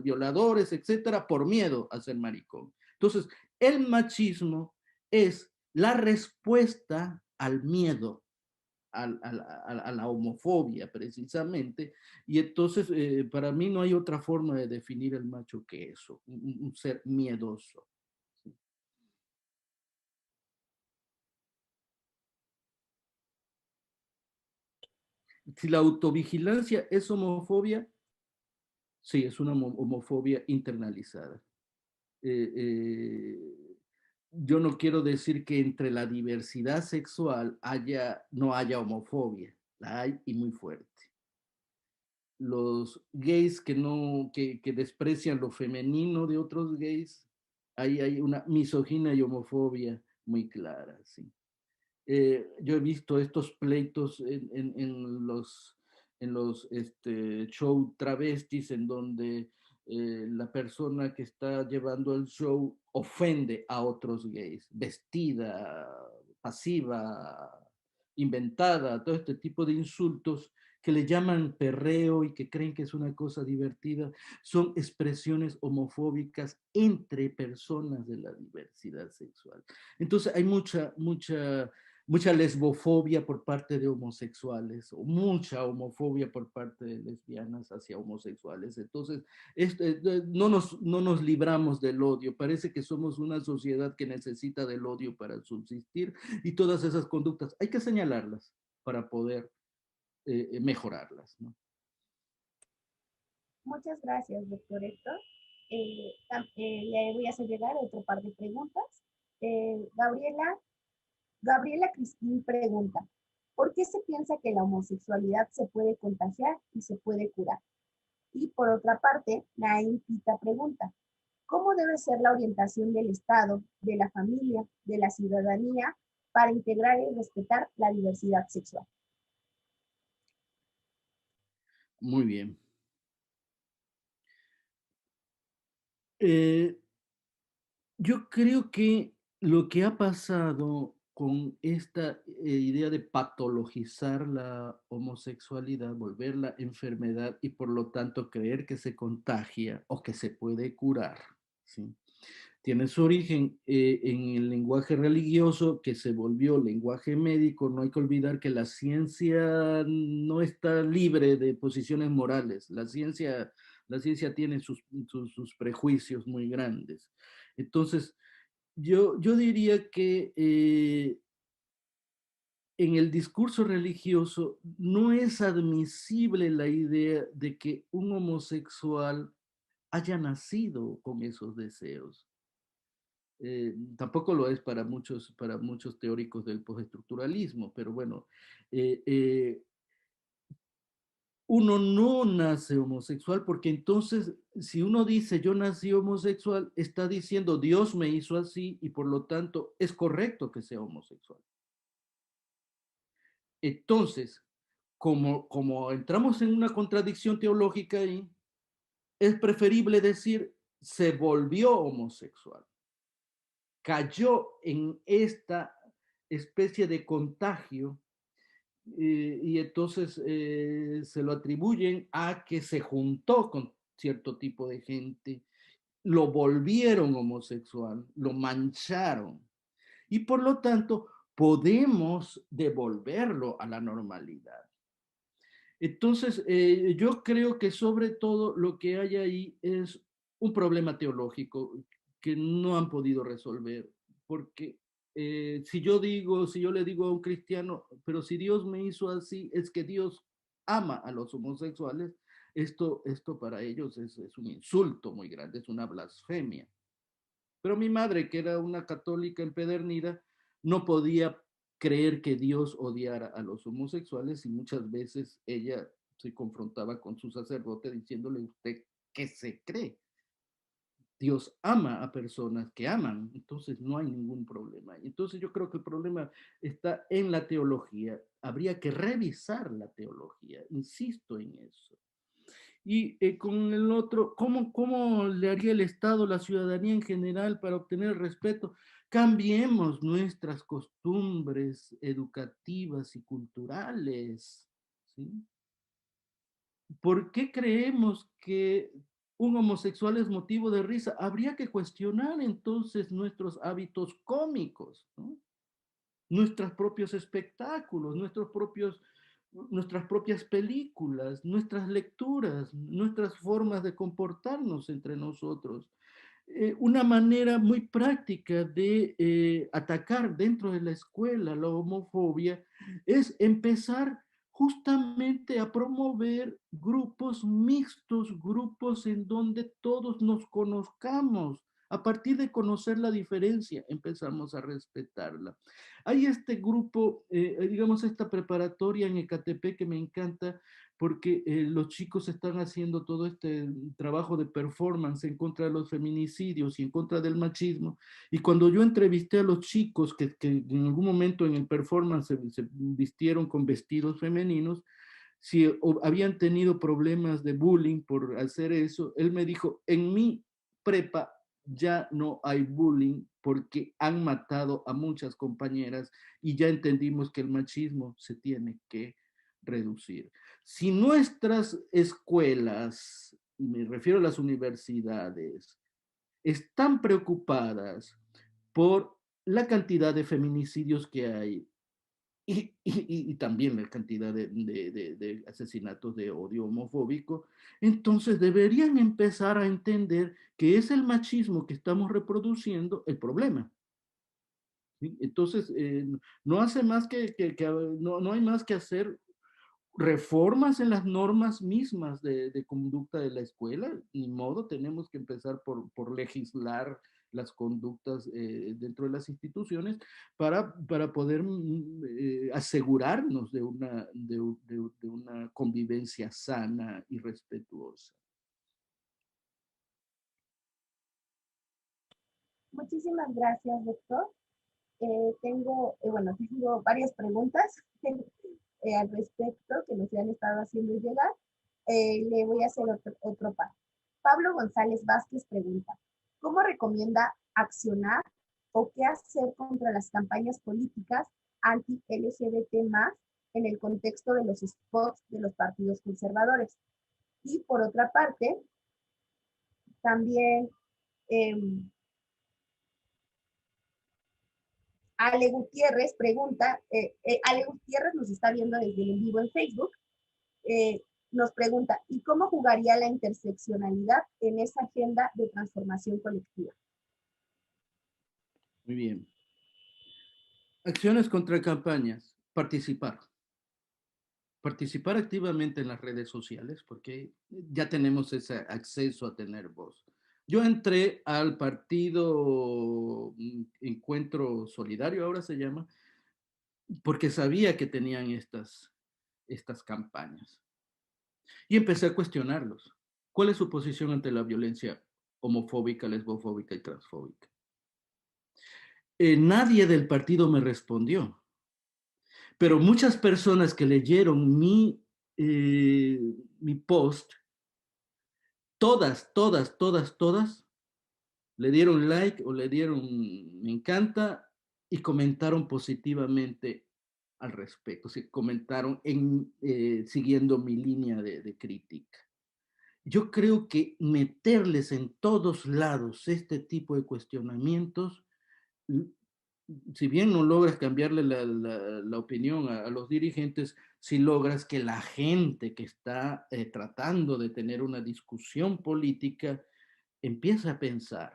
S2: violadores, etcétera, por miedo a ser maricón. Entonces, el machismo es la respuesta al miedo, a la homofobia precisamente, y entonces para mí no hay otra forma de definir el macho que eso, un ser miedoso. Si la autovigilancia es homofobia, sí, es una homofobia internalizada. Yo no quiero decir que entre la diversidad sexual no haya homofobia, la hay y muy fuerte. Los gays que desprecian lo femenino de otros gays, ahí hay una misoginia y homofobia muy clara, sí. Yo he visto estos pleitos en los show travestis en donde la persona que está llevando el show ofende a otros gays, vestida, pasiva, inventada, todo este tipo de insultos que le llaman perreo y que creen que es una cosa divertida, son expresiones homofóbicas entre personas de la diversidad sexual. Entonces hay mucha lesbofobia por parte de homosexuales, o mucha homofobia por parte de lesbianas hacia homosexuales. Entonces, no nos libramos del odio. Parece que somos una sociedad que necesita del odio para subsistir, y todas esas conductas hay que señalarlas para poder mejorarlas, ¿no?
S4: Muchas gracias, doctor Héctor. Le voy a hacer llegar otro par de preguntas. Gabriela Cristín pregunta, ¿por qué se piensa que la homosexualidad se puede contagiar y se puede curar? Y por otra parte, Naim Pita pregunta, ¿cómo debe ser la orientación del Estado, de la familia, de la ciudadanía para integrar y respetar la diversidad sexual?
S2: Muy bien. Yo creo que lo que ha pasado con esta idea de patologizar la homosexualidad, volverla enfermedad y por lo tanto creer que se contagia o que se puede curar, ¿sí? Tiene su origen en el lenguaje religioso que se volvió lenguaje médico. No hay que olvidar que la ciencia no está libre de posiciones morales. La ciencia tiene sus prejuicios muy grandes. Entonces, Yo diría que en el discurso religioso no es admisible la idea de que un homosexual haya nacido con esos deseos. Tampoco lo es para muchos teóricos del postestructuralismo, pero bueno, uno no nace homosexual porque entonces si uno dice yo nací homosexual, está diciendo Dios me hizo así y por lo tanto es correcto que sea homosexual. Entonces, como entramos en una contradicción teológica ahí, es preferible decir se volvió homosexual, cayó en esta especie de contagio y entonces se lo atribuyen a que se juntó con cierto tipo de gente, lo volvieron homosexual, lo mancharon y por lo tanto podemos devolverlo a la normalidad. Entonces, yo creo que sobre todo lo que hay ahí es un problema teológico que no han podido resolver, porque si yo le digo a un cristiano, pero si Dios me hizo así, es que Dios ama a los homosexuales, esto para ellos es un insulto muy grande, es una blasfemia. Pero mi madre, que era una católica empedernida, no podía creer que Dios odiara a los homosexuales y muchas veces ella se confrontaba con su sacerdote diciéndole, ¿usted qué se cree? Dios ama a personas que aman, entonces no hay ningún problema. Entonces yo creo que el problema está en la teología. Habría que revisar la teología, insisto en eso. Y con el otro, ¿cómo le haría el Estado, la ciudadanía en general para obtener respeto? Cambiemos nuestras costumbres educativas y culturales, ¿sí? ¿Por qué creemos que un homosexual es motivo de risa? Habría que cuestionar entonces nuestros hábitos cómicos, ¿no? Nuestros propios espectáculos, nuestras propias películas, nuestras lecturas, nuestras formas de comportarnos entre nosotros. Una manera muy práctica de atacar dentro de la escuela la homofobia es empezar justamente a promover grupos mixtos, grupos en donde todos nos conozcamos. A partir de conocer la diferencia, empezamos a respetarla. Hay este grupo, digamos, esta preparatoria en Ecatepec que me encanta porque los chicos están haciendo todo este trabajo de performance en contra de los feminicidios y en contra del machismo. Y cuando yo entrevisté a los chicos que en algún momento en el performance se vistieron con vestidos femeninos, si habían tenido problemas de bullying por hacer eso, él me dijo, en mi prepa ya no hay bullying porque han matado a muchas compañeras y ya entendimos que el machismo se tiene que reducir. Si nuestras escuelas, y me refiero a las universidades, están preocupadas por la cantidad de feminicidios que hay y también la cantidad de asesinatos de odio homofóbico, entonces deberían empezar a entender que es el machismo que estamos reproduciendo el problema. ¿Sí? Entonces, no hace más no hay más que hacer reformas en las normas mismas de conducta de la escuela, ni modo, tenemos que empezar por legislar las conductas dentro de las instituciones para poder asegurarnos de una convivencia sana y respetuosa.
S4: Muchísimas gracias, doctor. Tengo varias preguntas al respecto que nos han estado haciendo llegar. Le voy a hacer otro par. Pablo González Vázquez pregunta, ¿cómo recomienda accionar o qué hacer contra las campañas políticas anti-LGBT+ en el contexto de los spots de los partidos conservadores? Y por otra parte, también Ale Gutiérrez pregunta, Ale Gutiérrez nos está viendo desde el vivo en Facebook, nos pregunta, ¿y cómo jugaría la interseccionalidad en esa agenda de transformación colectiva?
S2: Muy bien. Acciones contra campañas. Participar. Participar activamente en las redes sociales, porque ya tenemos ese acceso a tener voz. Yo entré al partido Encuentro Solidario, ahora se llama, porque sabía que tenían estas campañas. Y empecé a cuestionarlos. ¿Cuál es su posición ante la violencia homofóbica, lesbofóbica y transfóbica? Nadie del partido me respondió, pero muchas personas que leyeron mi post, todas, le dieron like o le dieron me encanta y comentaron positivamente al respecto, se comentaron siguiendo mi línea de crítica. Yo creo que meterles en todos lados este tipo de cuestionamientos, si bien no logras cambiarle la opinión a los dirigentes, si logras que la gente que está tratando de tener una discusión política empiece a pensar,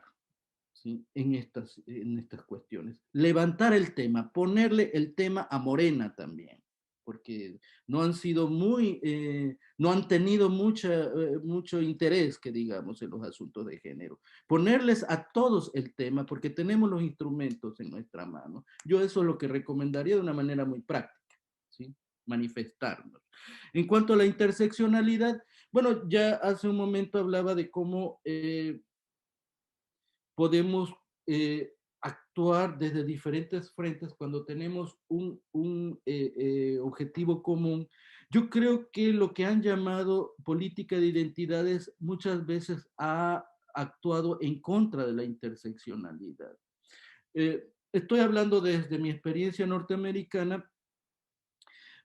S2: ¿sí?, en estas cuestiones. Levantar el tema, ponerle el tema a Morena también, porque no han tenido mucho interés, que digamos, en los asuntos de género. Ponerles a todos el tema, porque tenemos los instrumentos en nuestra mano. Yo eso es lo que recomendaría de una manera muy práctica, ¿sí?, manifestarnos. En cuanto a la interseccionalidad, bueno, ya hace un momento hablaba de cómo podemos actuar desde diferentes frentes cuando tenemos un objetivo común. Yo creo que lo que han llamado política de identidades muchas veces ha actuado en contra de la interseccionalidad. Estoy hablando desde mi experiencia norteamericana.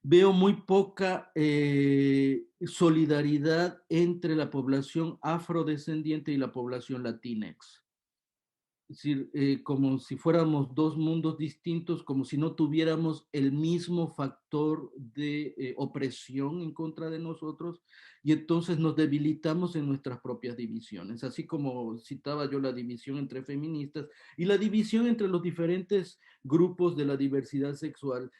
S2: Veo muy poca solidaridad entre la población afrodescendiente y la población latinx. Es decir, como si fuéramos dos mundos distintos, como si no tuviéramos el mismo factor de opresión en contra de nosotros, y entonces nos debilitamos en nuestras propias divisiones, así como citaba yo la división entre feministas y la división entre los diferentes grupos de la diversidad sexual,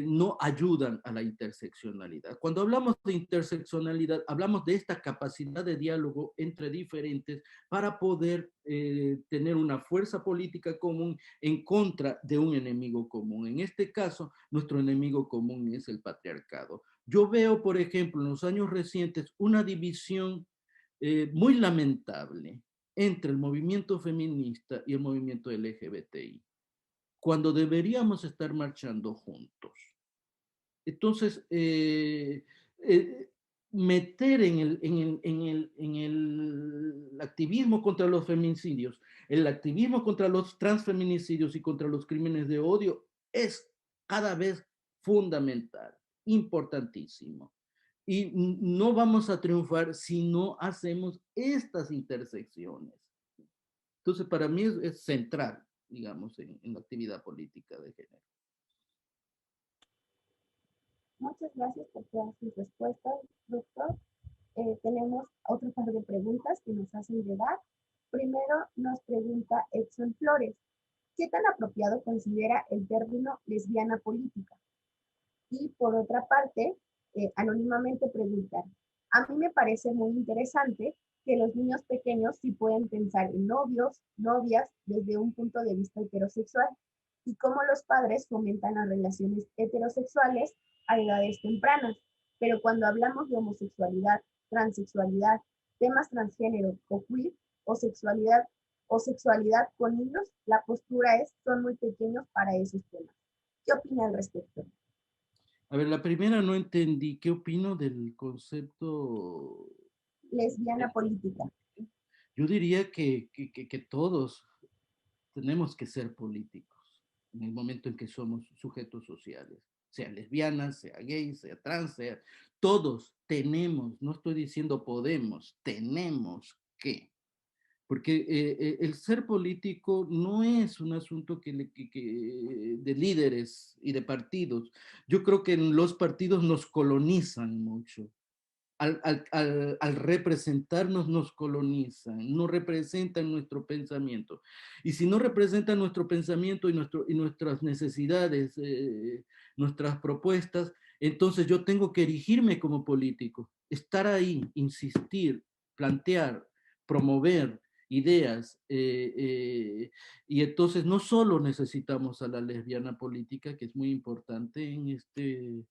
S2: no ayudan a la interseccionalidad. Cuando hablamos de interseccionalidad, hablamos de esta capacidad de diálogo entre diferentes para poder tener una fuerza política común en contra de un enemigo común. En este caso, nuestro enemigo común es el patriarcado. Yo veo, por ejemplo, en los años recientes una división muy lamentable entre el movimiento feminista y el movimiento LGBTI, cuando deberíamos estar marchando juntos. Entonces, meter en el activismo contra los feminicidios, el activismo contra los transfeminicidios y contra los crímenes de odio es cada vez fundamental, importantísimo. Y no vamos a triunfar si no hacemos estas intersecciones. Entonces, para mí es central, digamos, en la actividad política de género.
S4: Muchas gracias por todas sus respuestas, doctor. Tenemos otro par de preguntas que nos hacen llegar. Primero nos pregunta Edson Flores, ¿qué tan apropiado considera el término lesbiana política? Y por otra parte, anónimamente preguntan, a mí me parece muy interesante que los niños pequeños sí pueden pensar en novios, novias, desde un punto de vista heterosexual, y cómo los padres fomentan las relaciones heterosexuales a edades tempranas. Pero cuando hablamos de homosexualidad, transexualidad, temas transgénero o queer, o sexualidad con niños, la postura es, son muy pequeños para esos temas. ¿Qué opina al respecto?
S2: A ver, la primera no entendí. ¿Qué opino del concepto?
S4: Lesbiana política.
S2: Yo diría que todos tenemos que ser políticos en el momento en que somos sujetos sociales, sea lesbianas, sea gays, sea trans, todos tenemos, no estoy diciendo podemos, tenemos que. Porque el ser político no es un asunto de líderes y de partidos. Yo creo que los partidos nos colonizan mucho. al representarnos nos colonizan, no representan nuestro pensamiento. Y si no representan nuestro pensamiento y nuestras necesidades, nuestras propuestas, entonces yo tengo que erigirme como político, estar ahí, insistir, plantear, promover ideas. Y entonces no solo necesitamos a la lesbiana política, que es muy importante en este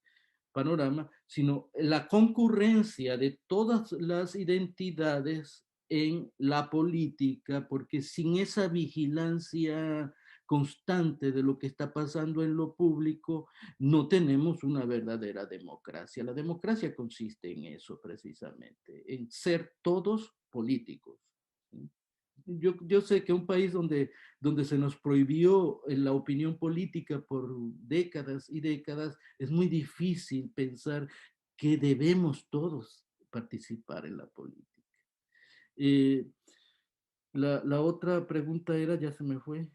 S2: panorama, sino la concurrencia de todas las identidades en la política, porque sin esa vigilancia constante de lo que está pasando en lo público, no tenemos una verdadera democracia. La democracia consiste en eso precisamente, en ser todos políticos. ¿Sí? Yo sé que un país donde se nos prohibió la opinión política por décadas y décadas, es muy difícil pensar que debemos todos participar en la política. Eh, la otra pregunta era, ya se me fue.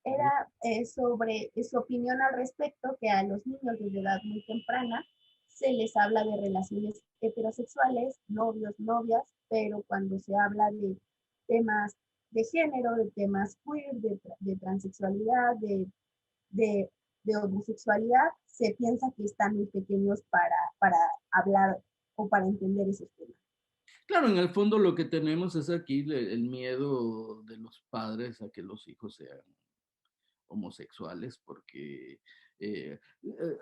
S4: Era sobre su opinión al respecto, que a los niños desde edad muy temprana se les habla de relaciones heterosexuales, novios, novias, pero cuando se habla de temas de género, de temas queer, de transexualidad, de, de homosexualidad, se piensa que están muy pequeños para hablar o para entender esos temas.
S2: Claro, en el fondo lo que tenemos es aquí el miedo de los padres a que los hijos sean homosexuales, porque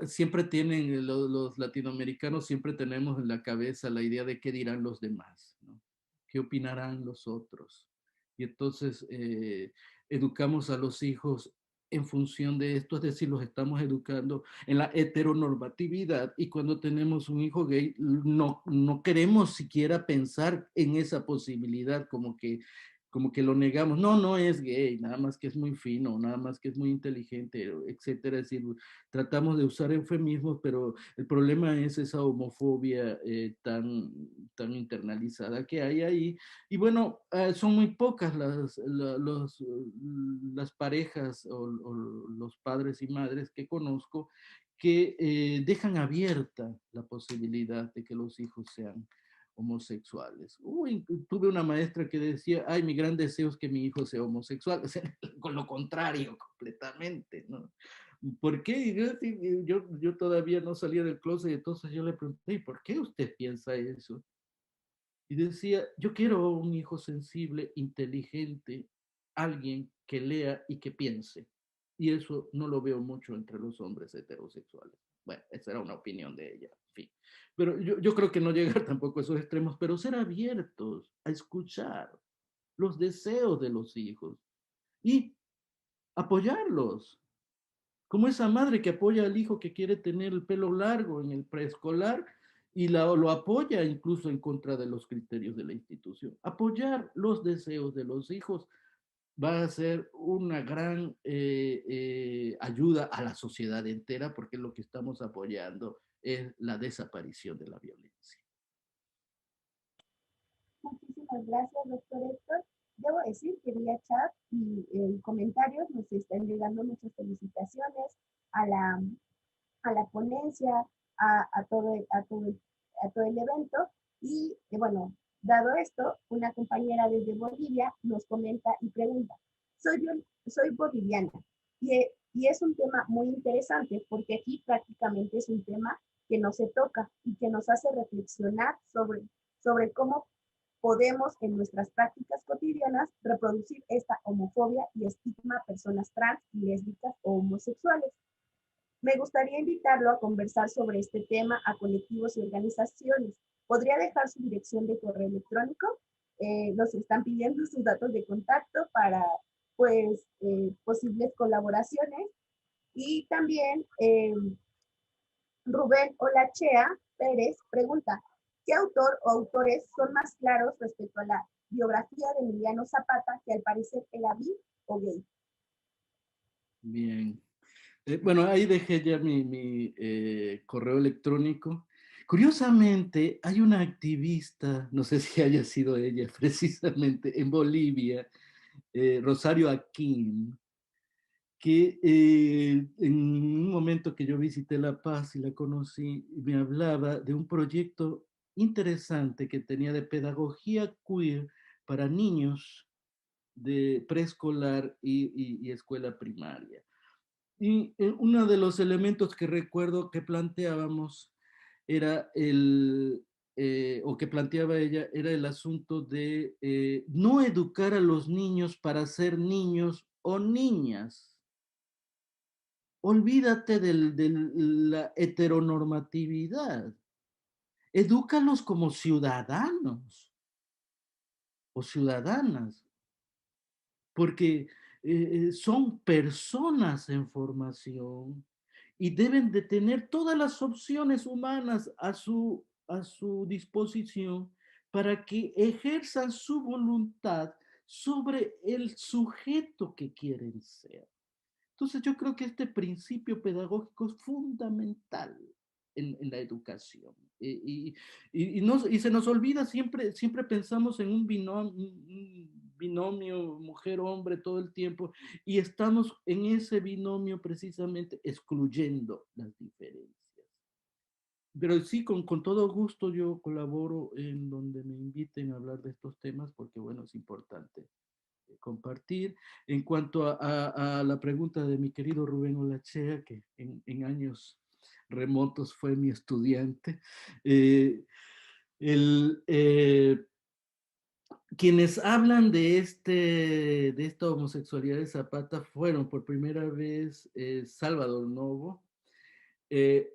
S2: siempre tienen, los latinoamericanos siempre tenemos en la cabeza la idea de qué dirán los demás, ¿no? ¿Qué opinarán los otros? Y entonces educamos a los hijos en función de esto, es decir, los estamos educando en la heteronormatividad, y cuando tenemos un hijo gay no queremos siquiera pensar en esa posibilidad, como que lo negamos. No, no es gay, nada más que es muy fino, nada más que es muy inteligente, etcétera. Es decir, tratamos de usar eufemismos, pero el problema es esa homofobia tan internalizada que hay ahí. Y bueno, son muy pocas las parejas o los padres y madres que conozco que dejan abierta la posibilidad de que los hijos sean homosexuales. Uy, tuve una maestra que decía, ay, mi gran deseo es que mi hijo sea homosexual, o sea, con lo contrario completamente, ¿no? ¿Por qué? Yo todavía no salía del closet, entonces yo le pregunté, ¿por qué usted piensa eso? Y decía, yo quiero un hijo sensible, inteligente, alguien que lea y que piense. Y eso no lo veo mucho entre los hombres heterosexuales. Bueno, esa era una opinión de ella, en fin. Pero yo creo que no llegar tampoco a esos extremos, pero ser abiertos a escuchar los deseos de los hijos y apoyarlos. Como esa madre que apoya al hijo que quiere tener el pelo largo en el preescolar y lo apoya incluso en contra de los criterios de la institución. Apoyar los deseos de los hijos va a ser una gran ayuda a la sociedad entera, porque lo que estamos apoyando es la desaparición de la violencia.
S4: Muchísimas gracias, doctor Héctor. Debo decir que vía chat y comentarios nos están llegando muchas felicitaciones a la ponencia, a todo el evento. Y bueno, dado esto, una compañera desde Bolivia nos comenta y pregunta, soy boliviana y es un tema muy interesante porque aquí prácticamente es un tema que no se toca y que nos hace reflexionar sobre cómo podemos en nuestras prácticas cotidianas reproducir esta homofobia y estigma a personas trans, lésbicas o homosexuales. Me gustaría invitarlo a conversar sobre este tema a colectivos y organizaciones. ¿Podría dejar su dirección de correo electrónico? Nos están pidiendo sus datos de contacto para pues posibles colaboraciones. Y también Rubén Olachea Pérez pregunta, ¿qué autor o autores son más claros respecto a la biografía de Emiliano Zapata, que al parecer era bi o gay?
S2: Bien. Bueno, ahí dejé ya mi correo electrónico. Curiosamente, hay una activista, no sé si haya sido ella precisamente, en Bolivia, Rosario Aquín, que en un momento que yo visité La Paz y la conocí, me hablaba de un proyecto interesante que tenía de pedagogía queer para niños de preescolar y escuela primaria. Y uno de los elementos que recuerdo que planteábamos era o que planteaba ella, era el asunto de no educar a los niños para ser niños o niñas. Olvídate de la heteronormatividad. Edúcalos como ciudadanos o ciudadanas, porque son personas en formación y deben de tener todas las opciones humanas a su disposición para que ejerzan su voluntad sobre el sujeto que quieren ser. Entonces yo creo que este principio pedagógico es fundamental en la educación. Y se nos olvida, siempre pensamos en un binomio mujer-hombre todo el tiempo y estamos en ese binomio precisamente excluyendo las diferencias. Pero sí, con todo gusto yo colaboro en donde me inviten a hablar de estos temas porque, bueno, es importante compartir. En cuanto a la pregunta de mi querido Rubén Olachea, que en años remotos fue mi estudiante, el, quienes hablan de esta homosexualidad de Zapata fueron por primera vez Salvador Novo, eh,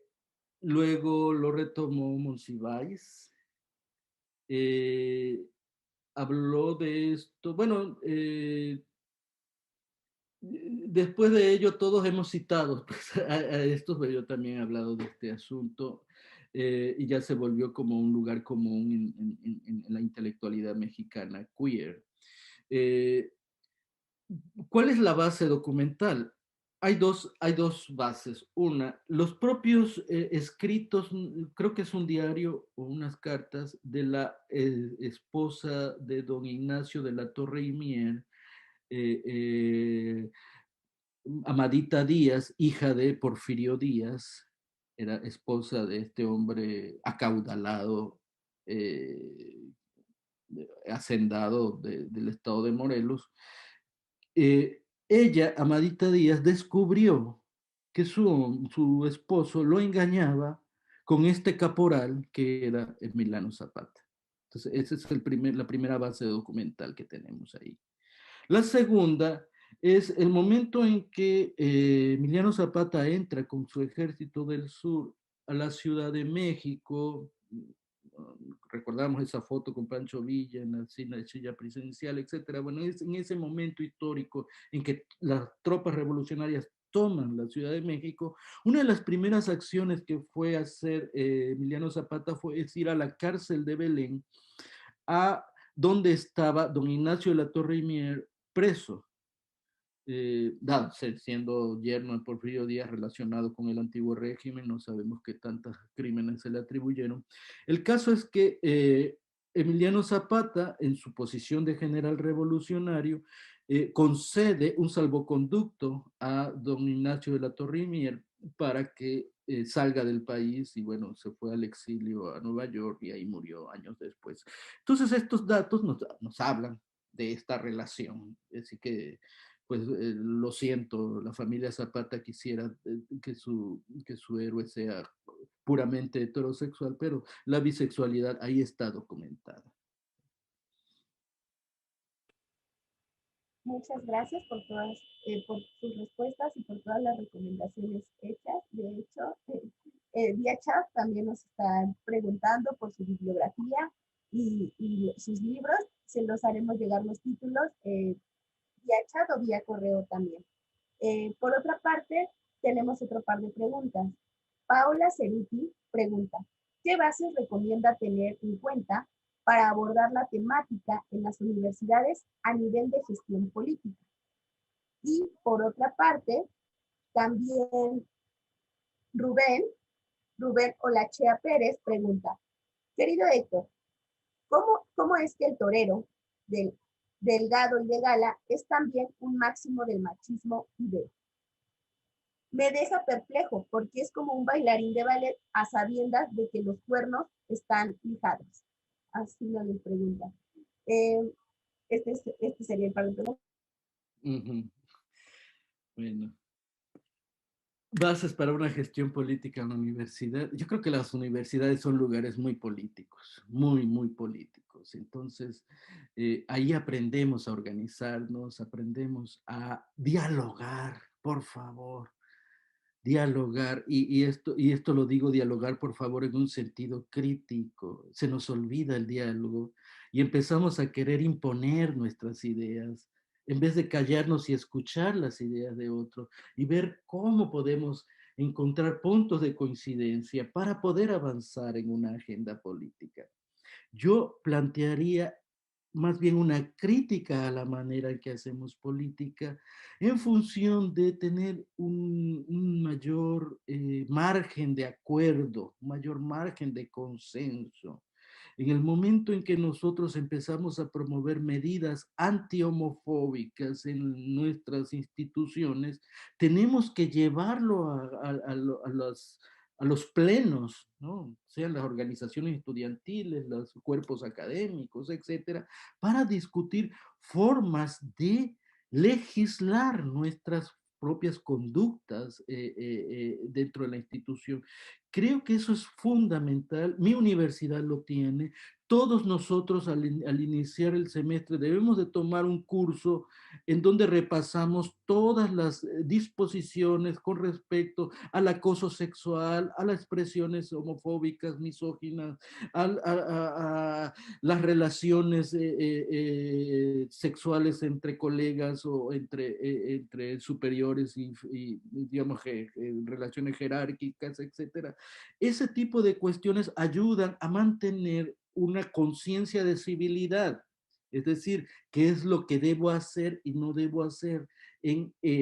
S2: luego lo retomó Monsiváis, habló de esto, bueno, después de ello todos hemos citado pues, a estos, pero yo también he hablado de este asunto y ya se volvió como un lugar común en la intelectualidad mexicana queer. Eh, ¿Cuál es la base documental? Hay dos bases. Una, los propios escritos, creo que es un diario o unas cartas de la esposa de don Ignacio de la Torre y Mier, eh, eh, Amadita Díaz, hija de Porfirio Díaz, era esposa de este hombre acaudalado, hacendado del estado de Morelos. Ella, Amadita Díaz, descubrió que su esposo lo engañaba con este caporal que era Emiliano Zapata. Entonces, esa es la primera base documental que tenemos ahí. La segunda es el momento en que Emiliano Zapata entra con su ejército del sur a la Ciudad de México. Recordamos esa foto con Pancho Villa en la silla presidencial, etcétera. Bueno, es en ese momento histórico en que las tropas revolucionarias toman la Ciudad de México, una de las primeras acciones que fue hacer Emiliano Zapata fue ir a la cárcel de Belén, a donde estaba don Ignacio de la Torre y Mier preso, siendo yerno de Porfirio Díaz relacionado con el antiguo régimen, no sabemos qué tantos crímenes se le atribuyeron. El caso es que Emiliano Zapata, en su posición de general revolucionario, concede un salvoconducto a don Ignacio de la Torre y Mier para que salga del país y bueno, se fue al exilio a Nueva York y ahí murió años después. Entonces estos datos nos hablan de esta relación, así que pues lo siento, la familia Zapata quisiera que su héroe sea puramente heterosexual, pero la bisexualidad ahí está documentada.
S4: Muchas gracias por todas por sus respuestas y por todas las recomendaciones hechas. De hecho, vía chat también nos están preguntando por su bibliografía y sus libros. Se los haremos llegar los títulos vía chat o vía correo también. Por otra parte, tenemos otro par de preguntas. Paola Ceruti pregunta, ¿qué bases recomienda tener en cuenta para abordar la temática en las universidades a nivel de gestión política? Y por otra parte, también Rubén Olachea Pérez pregunta, querido Héctor, ¿cómo es que el torero del Delgado y de Gala es también un máximo del machismo y de Me deja perplejo porque es como un bailarín de ballet a sabiendas de que los cuernos están lijados. Así no les pregunta. Eh, este sería el par de preguntas.
S2: Bueno, bases para una gestión política en la universidad. Yo creo que las universidades son lugares muy políticos, muy, muy políticos. Entonces, ahí aprendemos a organizarnos, aprendemos a dialogar, por favor, dialogar. Y esto lo digo, dialogar, por favor, en un sentido crítico. Se nos olvida el diálogo y empezamos a querer imponer nuestras ideas en vez de callarnos y escuchar las ideas de otros y ver cómo podemos encontrar puntos de coincidencia para poder avanzar en una agenda política. Yo plantearía más bien una crítica a la manera en que hacemos política en función de tener un mayor margen de acuerdo, un mayor margen de consenso. En el momento en que nosotros empezamos a promover medidas antihomofóbicas en nuestras instituciones, tenemos que llevarlo a los plenos, ¿no? Sean las organizaciones estudiantiles, los cuerpos académicos, etcétera, para discutir formas de legislar nuestras propias conductas dentro de la institución. Creo que eso es fundamental. Mi universidad lo tiene. Todos nosotros al iniciar el semestre debemos de tomar un curso en donde repasamos todas las disposiciones con respecto al acoso sexual, a las expresiones homofóbicas, misóginas, a las relaciones sexuales entre colegas o entre superiores y digamos, relaciones jerárquicas, etcétera. Ese tipo de cuestiones ayudan a mantener una conciencia de civilidad, es decir, qué es lo que debo hacer y no debo hacer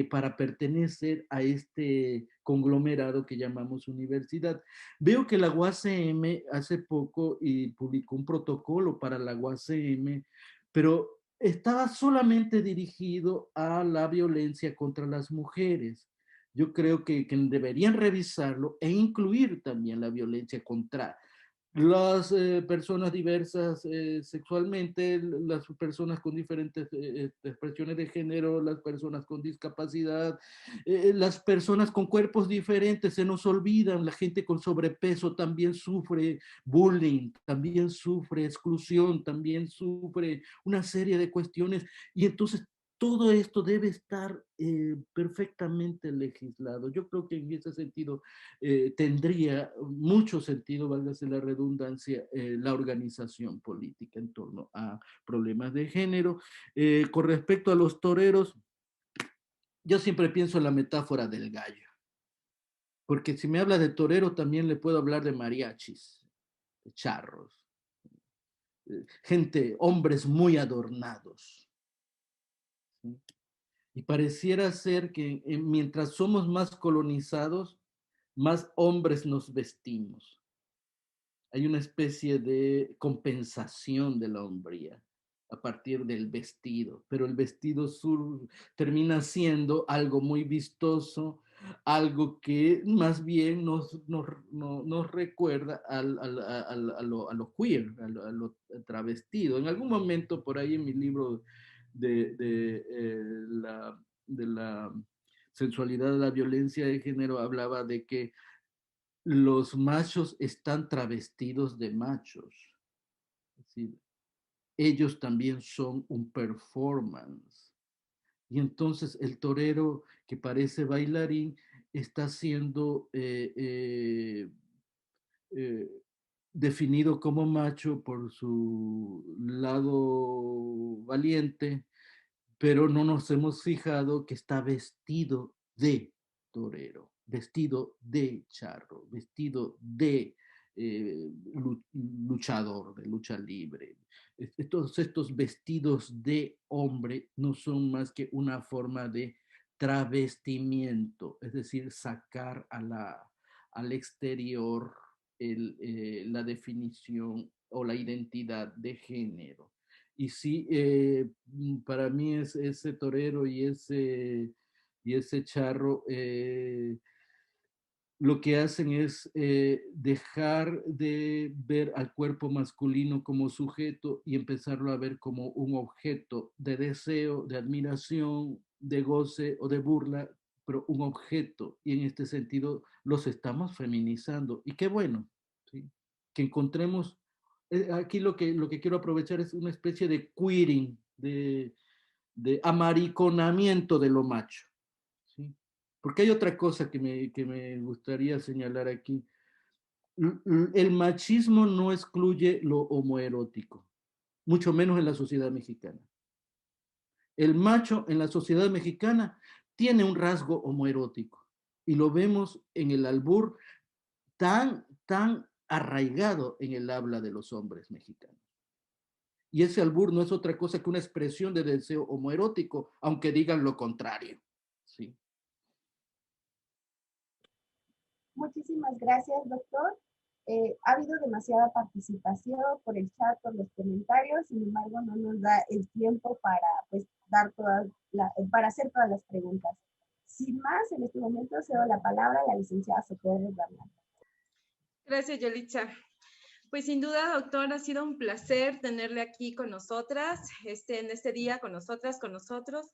S2: para pertenecer a este conglomerado que llamamos universidad. Veo que la UACM hace poco publicó un protocolo para la UACM, pero estaba solamente dirigido a la violencia contra las mujeres. Yo creo que deberían revisarlo e incluir también la violencia contra las personas diversas sexualmente, las personas con diferentes expresiones de género, las personas con discapacidad, las personas con cuerpos diferentes, se nos olvidan, la gente con sobrepeso también sufre bullying, también sufre exclusión, también sufre una serie de cuestiones y entonces todo esto debe estar perfectamente legislado. Yo creo que en ese sentido tendría mucho sentido, válgase la redundancia, la organización política en torno a problemas de género. Con respecto a los toreros, yo siempre pienso en la metáfora del gallo, porque si me habla de torero también le puedo hablar de mariachis, de charros, gente, hombres muy adornados, ¿sí? Y pareciera ser que mientras somos más colonizados, más hombres nos vestimos. Hay una especie de compensación de la hombría a partir del vestido, pero el vestido termina siendo algo muy vistoso, algo que más bien nos recuerda a lo queer, a lo travestido. En algún momento por ahí en mi libro de la sensualidad de la violencia de género hablaba de que los machos están travestidos de machos. Es decir, ellos también son un performance. Y entonces el torero que parece bailarín está siendo eh, definido como macho por su lado valiente, pero no nos hemos fijado que está vestido de torero, vestido de charro, vestido de luchador, de lucha libre. Todos estos vestidos de hombre no son más que una forma de travestimiento, es decir, sacar al exterior la definición o la identidad de género. Y sí, para mí ese torero y ese y ese charro lo que hacen es dejar de ver al cuerpo masculino como sujeto y empezarlo a ver como un objeto de deseo, de admiración, de goce o de burla, pero un objeto. Y en este sentido los estamos feminizando. Y qué bueno, ¿sí? Que encontremos, aquí lo que quiero aprovechar es una especie de queering, de amariconamiento de lo macho. ¿Sí? Porque hay otra cosa que me gustaría señalar aquí. El machismo no excluye lo homoerótico, mucho menos en la sociedad mexicana. El macho en la sociedad mexicana tiene un rasgo homoerótico y lo vemos en el albur tan arraigado en el habla de los hombres mexicanos. Y ese albur no es otra cosa que una expresión de deseo homoerótico, aunque digan lo contrario. ¿Sí?
S4: Muchísimas gracias, doctor. Ha habido demasiada participación por el chat, por los comentarios, sin embargo no nos da el tiempo para pues, para hacer todas las preguntas. Sin más, en este momento cedo la palabra a la licenciada Socorro Bernal.
S1: Gracias, Yolitza. Pues sin duda, doctor, ha sido un placer tenerle aquí con nosotras, en este día con nosotras, con nosotros.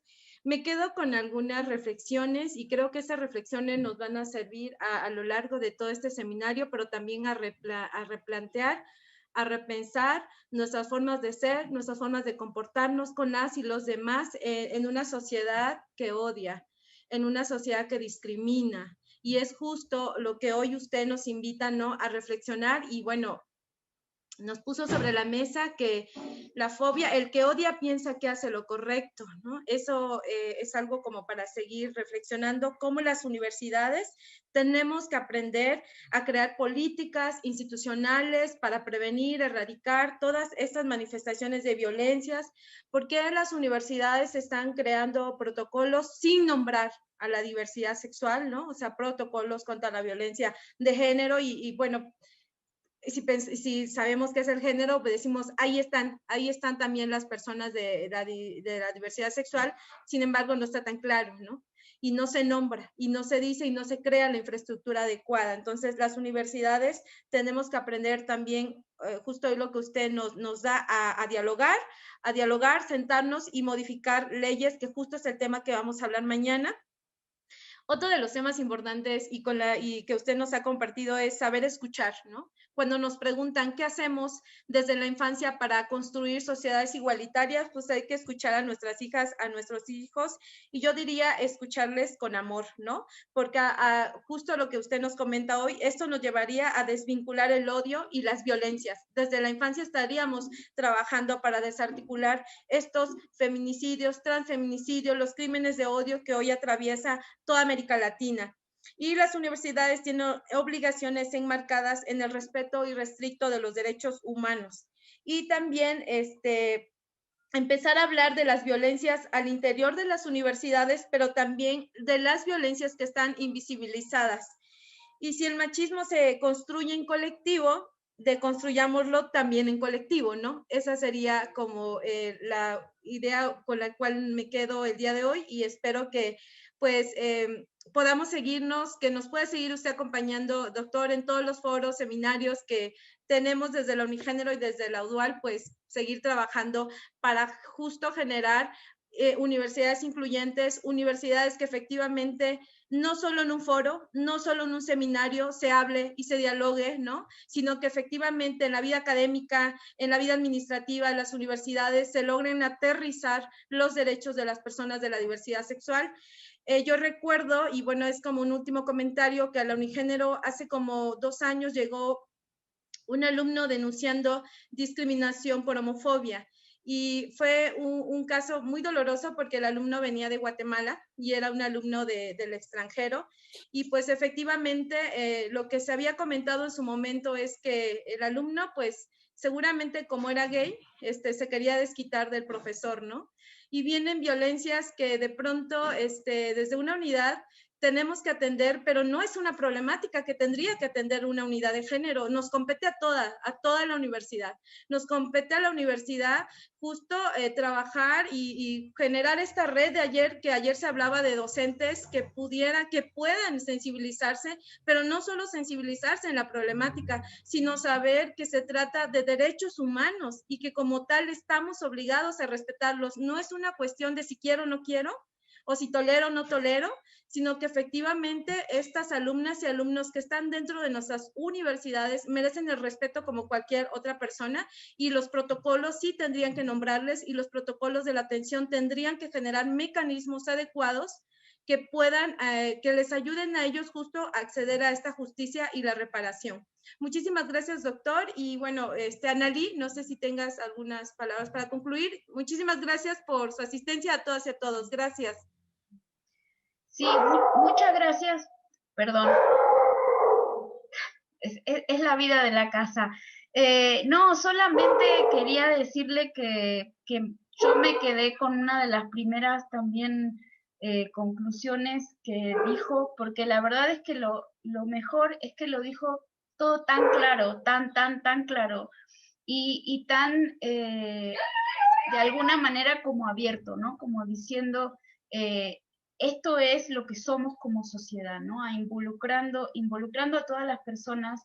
S1: Me quedo con algunas reflexiones y creo que esas reflexiones nos van a servir a lo largo de todo este seminario, pero también a replantear, a repensar nuestras formas de ser, nuestras formas de comportarnos con las y los demás en una sociedad que odia, en una sociedad que discrimina. Y es justo lo que hoy usted nos invita, ¿no?, a reflexionar y bueno, nos puso sobre la mesa que la fobia, el que odia piensa que hace lo correcto, ¿no? Eso es algo como para seguir reflexionando cómo las universidades tenemos que aprender a crear políticas institucionales para prevenir, erradicar todas estas manifestaciones de violencias, porque las universidades están creando protocolos sin nombrar a la diversidad sexual, ¿no? O sea, protocolos contra la violencia de género y bueno, si sabemos qué es el género, pues decimos, ahí están también las personas de la diversidad sexual, sin embargo no está tan claro, ¿no? Y no se nombra, y no se dice, y no se crea la infraestructura adecuada. Entonces, las universidades tenemos que aprender también, justo hoy lo que usted nos da a dialogar, sentarnos y modificar leyes, que justo es el tema que vamos a hablar mañana. Otro de los temas importantes y que usted nos ha compartido es saber escuchar, ¿no? Cuando nos preguntan qué hacemos desde la infancia para construir sociedades igualitarias, pues hay que escuchar a nuestras hijas, a nuestros hijos, y yo diría escucharles con amor, ¿no? Porque justo lo que usted nos comenta hoy, esto nos llevaría a desvincular el odio y las violencias. Desde la infancia estaríamos trabajando para desarticular estos feminicidios, transfeminicidios, los crímenes de odio que hoy atraviesa toda América Latina. Y las universidades tienen obligaciones enmarcadas en el respeto irrestricto de los derechos humanos. Y también empezar a hablar de las violencias al interior de las universidades, pero también de las violencias que están invisibilizadas. Y si el machismo se construye en colectivo, deconstruyámoslo también en colectivo, ¿no? Esa sería como la idea con la cual me quedo el día de hoy y espero que pues podamos seguirnos, que nos pueda seguir usted acompañando, doctor, en todos los foros, seminarios que tenemos desde la Unigénero y desde la UDUAL, pues seguir trabajando para justo generar universidades incluyentes, universidades que efectivamente no solo en un foro, no solo en un seminario se hable y se dialogue, ¿no? Sino que efectivamente en la vida académica, en la vida administrativa de las universidades se logren aterrizar los derechos de las personas de la diversidad sexual. Yo recuerdo, y bueno, es como un último comentario, que a la Unigénero hace como 2 años llegó un alumno denunciando discriminación por homofobia. Y fue un caso muy doloroso porque el alumno venía de Guatemala y era un alumno del extranjero. Y pues efectivamente lo que se había comentado en su momento es que el alumno pues seguramente como era gay, se quería desquitar del profesor, ¿no? Y vienen violencias que de pronto desde una unidad tenemos que atender, pero no es una problemática que tendría que atender una unidad de género. Nos compete a toda la universidad. Nos compete a la universidad justo trabajar y generar esta red que ayer se hablaba de docentes que puedan sensibilizarse, pero no solo sensibilizarse en la problemática, sino saber que se trata de derechos humanos y que como tal estamos obligados a respetarlos. No es una cuestión de si quiero o no quiero, o si tolero o no tolero, sino que efectivamente estas alumnas y alumnos que están dentro de nuestras universidades merecen el respeto como cualquier otra persona, y los protocolos sí tendrían que nombrarles, y los protocolos de la atención tendrían que generar mecanismos adecuados que puedan, que les ayuden a ellos justo a acceder a esta justicia y la reparación. Muchísimas gracias, doctor. Y bueno, Analí, no sé si tengas algunas palabras para concluir. Muchísimas gracias por su asistencia a todas y a todos. Gracias.
S3: Sí, muchas gracias. Perdón. Es la vida de la casa. No, solamente quería decirle que yo me quedé con una de las primeras también conclusiones que dijo, porque la verdad es que lo mejor es que lo dijo todo tan claro, tan claro, y tan de alguna manera como abierto, ¿no? Como diciendo, esto es lo que somos como sociedad, ¿no? Involucrando a todas las personas,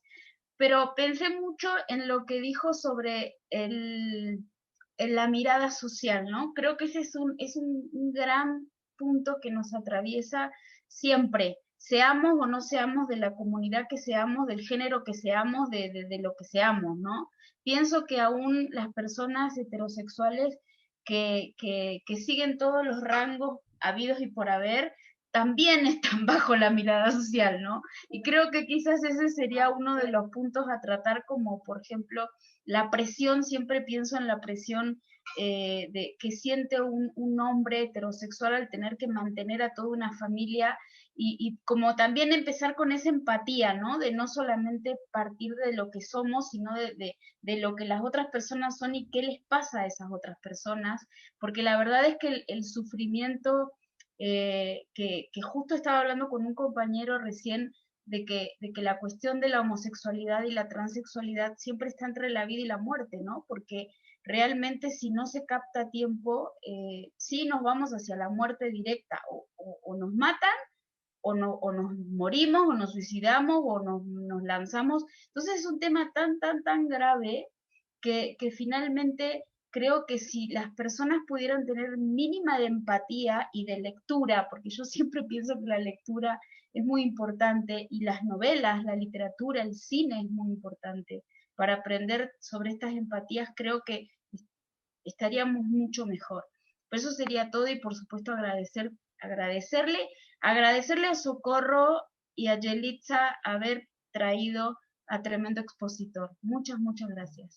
S3: pero pensé mucho en lo que dijo sobre en la mirada social, ¿no? Creo que ese es un gran punto que nos atraviesa siempre, seamos o no seamos de la comunidad que seamos, del género que seamos, de lo que seamos, ¿no? Pienso que aún las personas heterosexuales que siguen todos los rangos habidos y por haber, también están bajo la mirada social, ¿no? Y creo que quizás ese sería uno de los puntos a tratar, como por ejemplo la presión. Siempre pienso en la presión que siente un hombre heterosexual al tener que mantener a toda una familia, y como también empezar con esa empatía, ¿no? De no solamente partir de lo que somos, sino de lo que las otras personas son y qué les pasa a esas otras personas, porque la verdad es que el sufrimiento, que justo estaba hablando con un compañero recién, de que la cuestión de la homosexualidad y la transexualidad siempre está entre la vida y la muerte, ¿no? Porque realmente si no se capta a tiempo, sí nos vamos hacia la muerte directa, o nos matan, o nos morimos, o nos suicidamos, o nos lanzamos. Entonces es un tema tan grave que finalmente creo que si las personas pudieran tener mínima de empatía y de lectura, porque yo siempre pienso que la lectura es muy importante, y las novelas, la literatura, el cine es muy importante para aprender sobre estas empatías, creo que estaríamos mucho mejor. Por eso sería todo, y por supuesto agradecerle a Socorro y a Yelitza haber traído a tremendo expositor. Muchas gracias.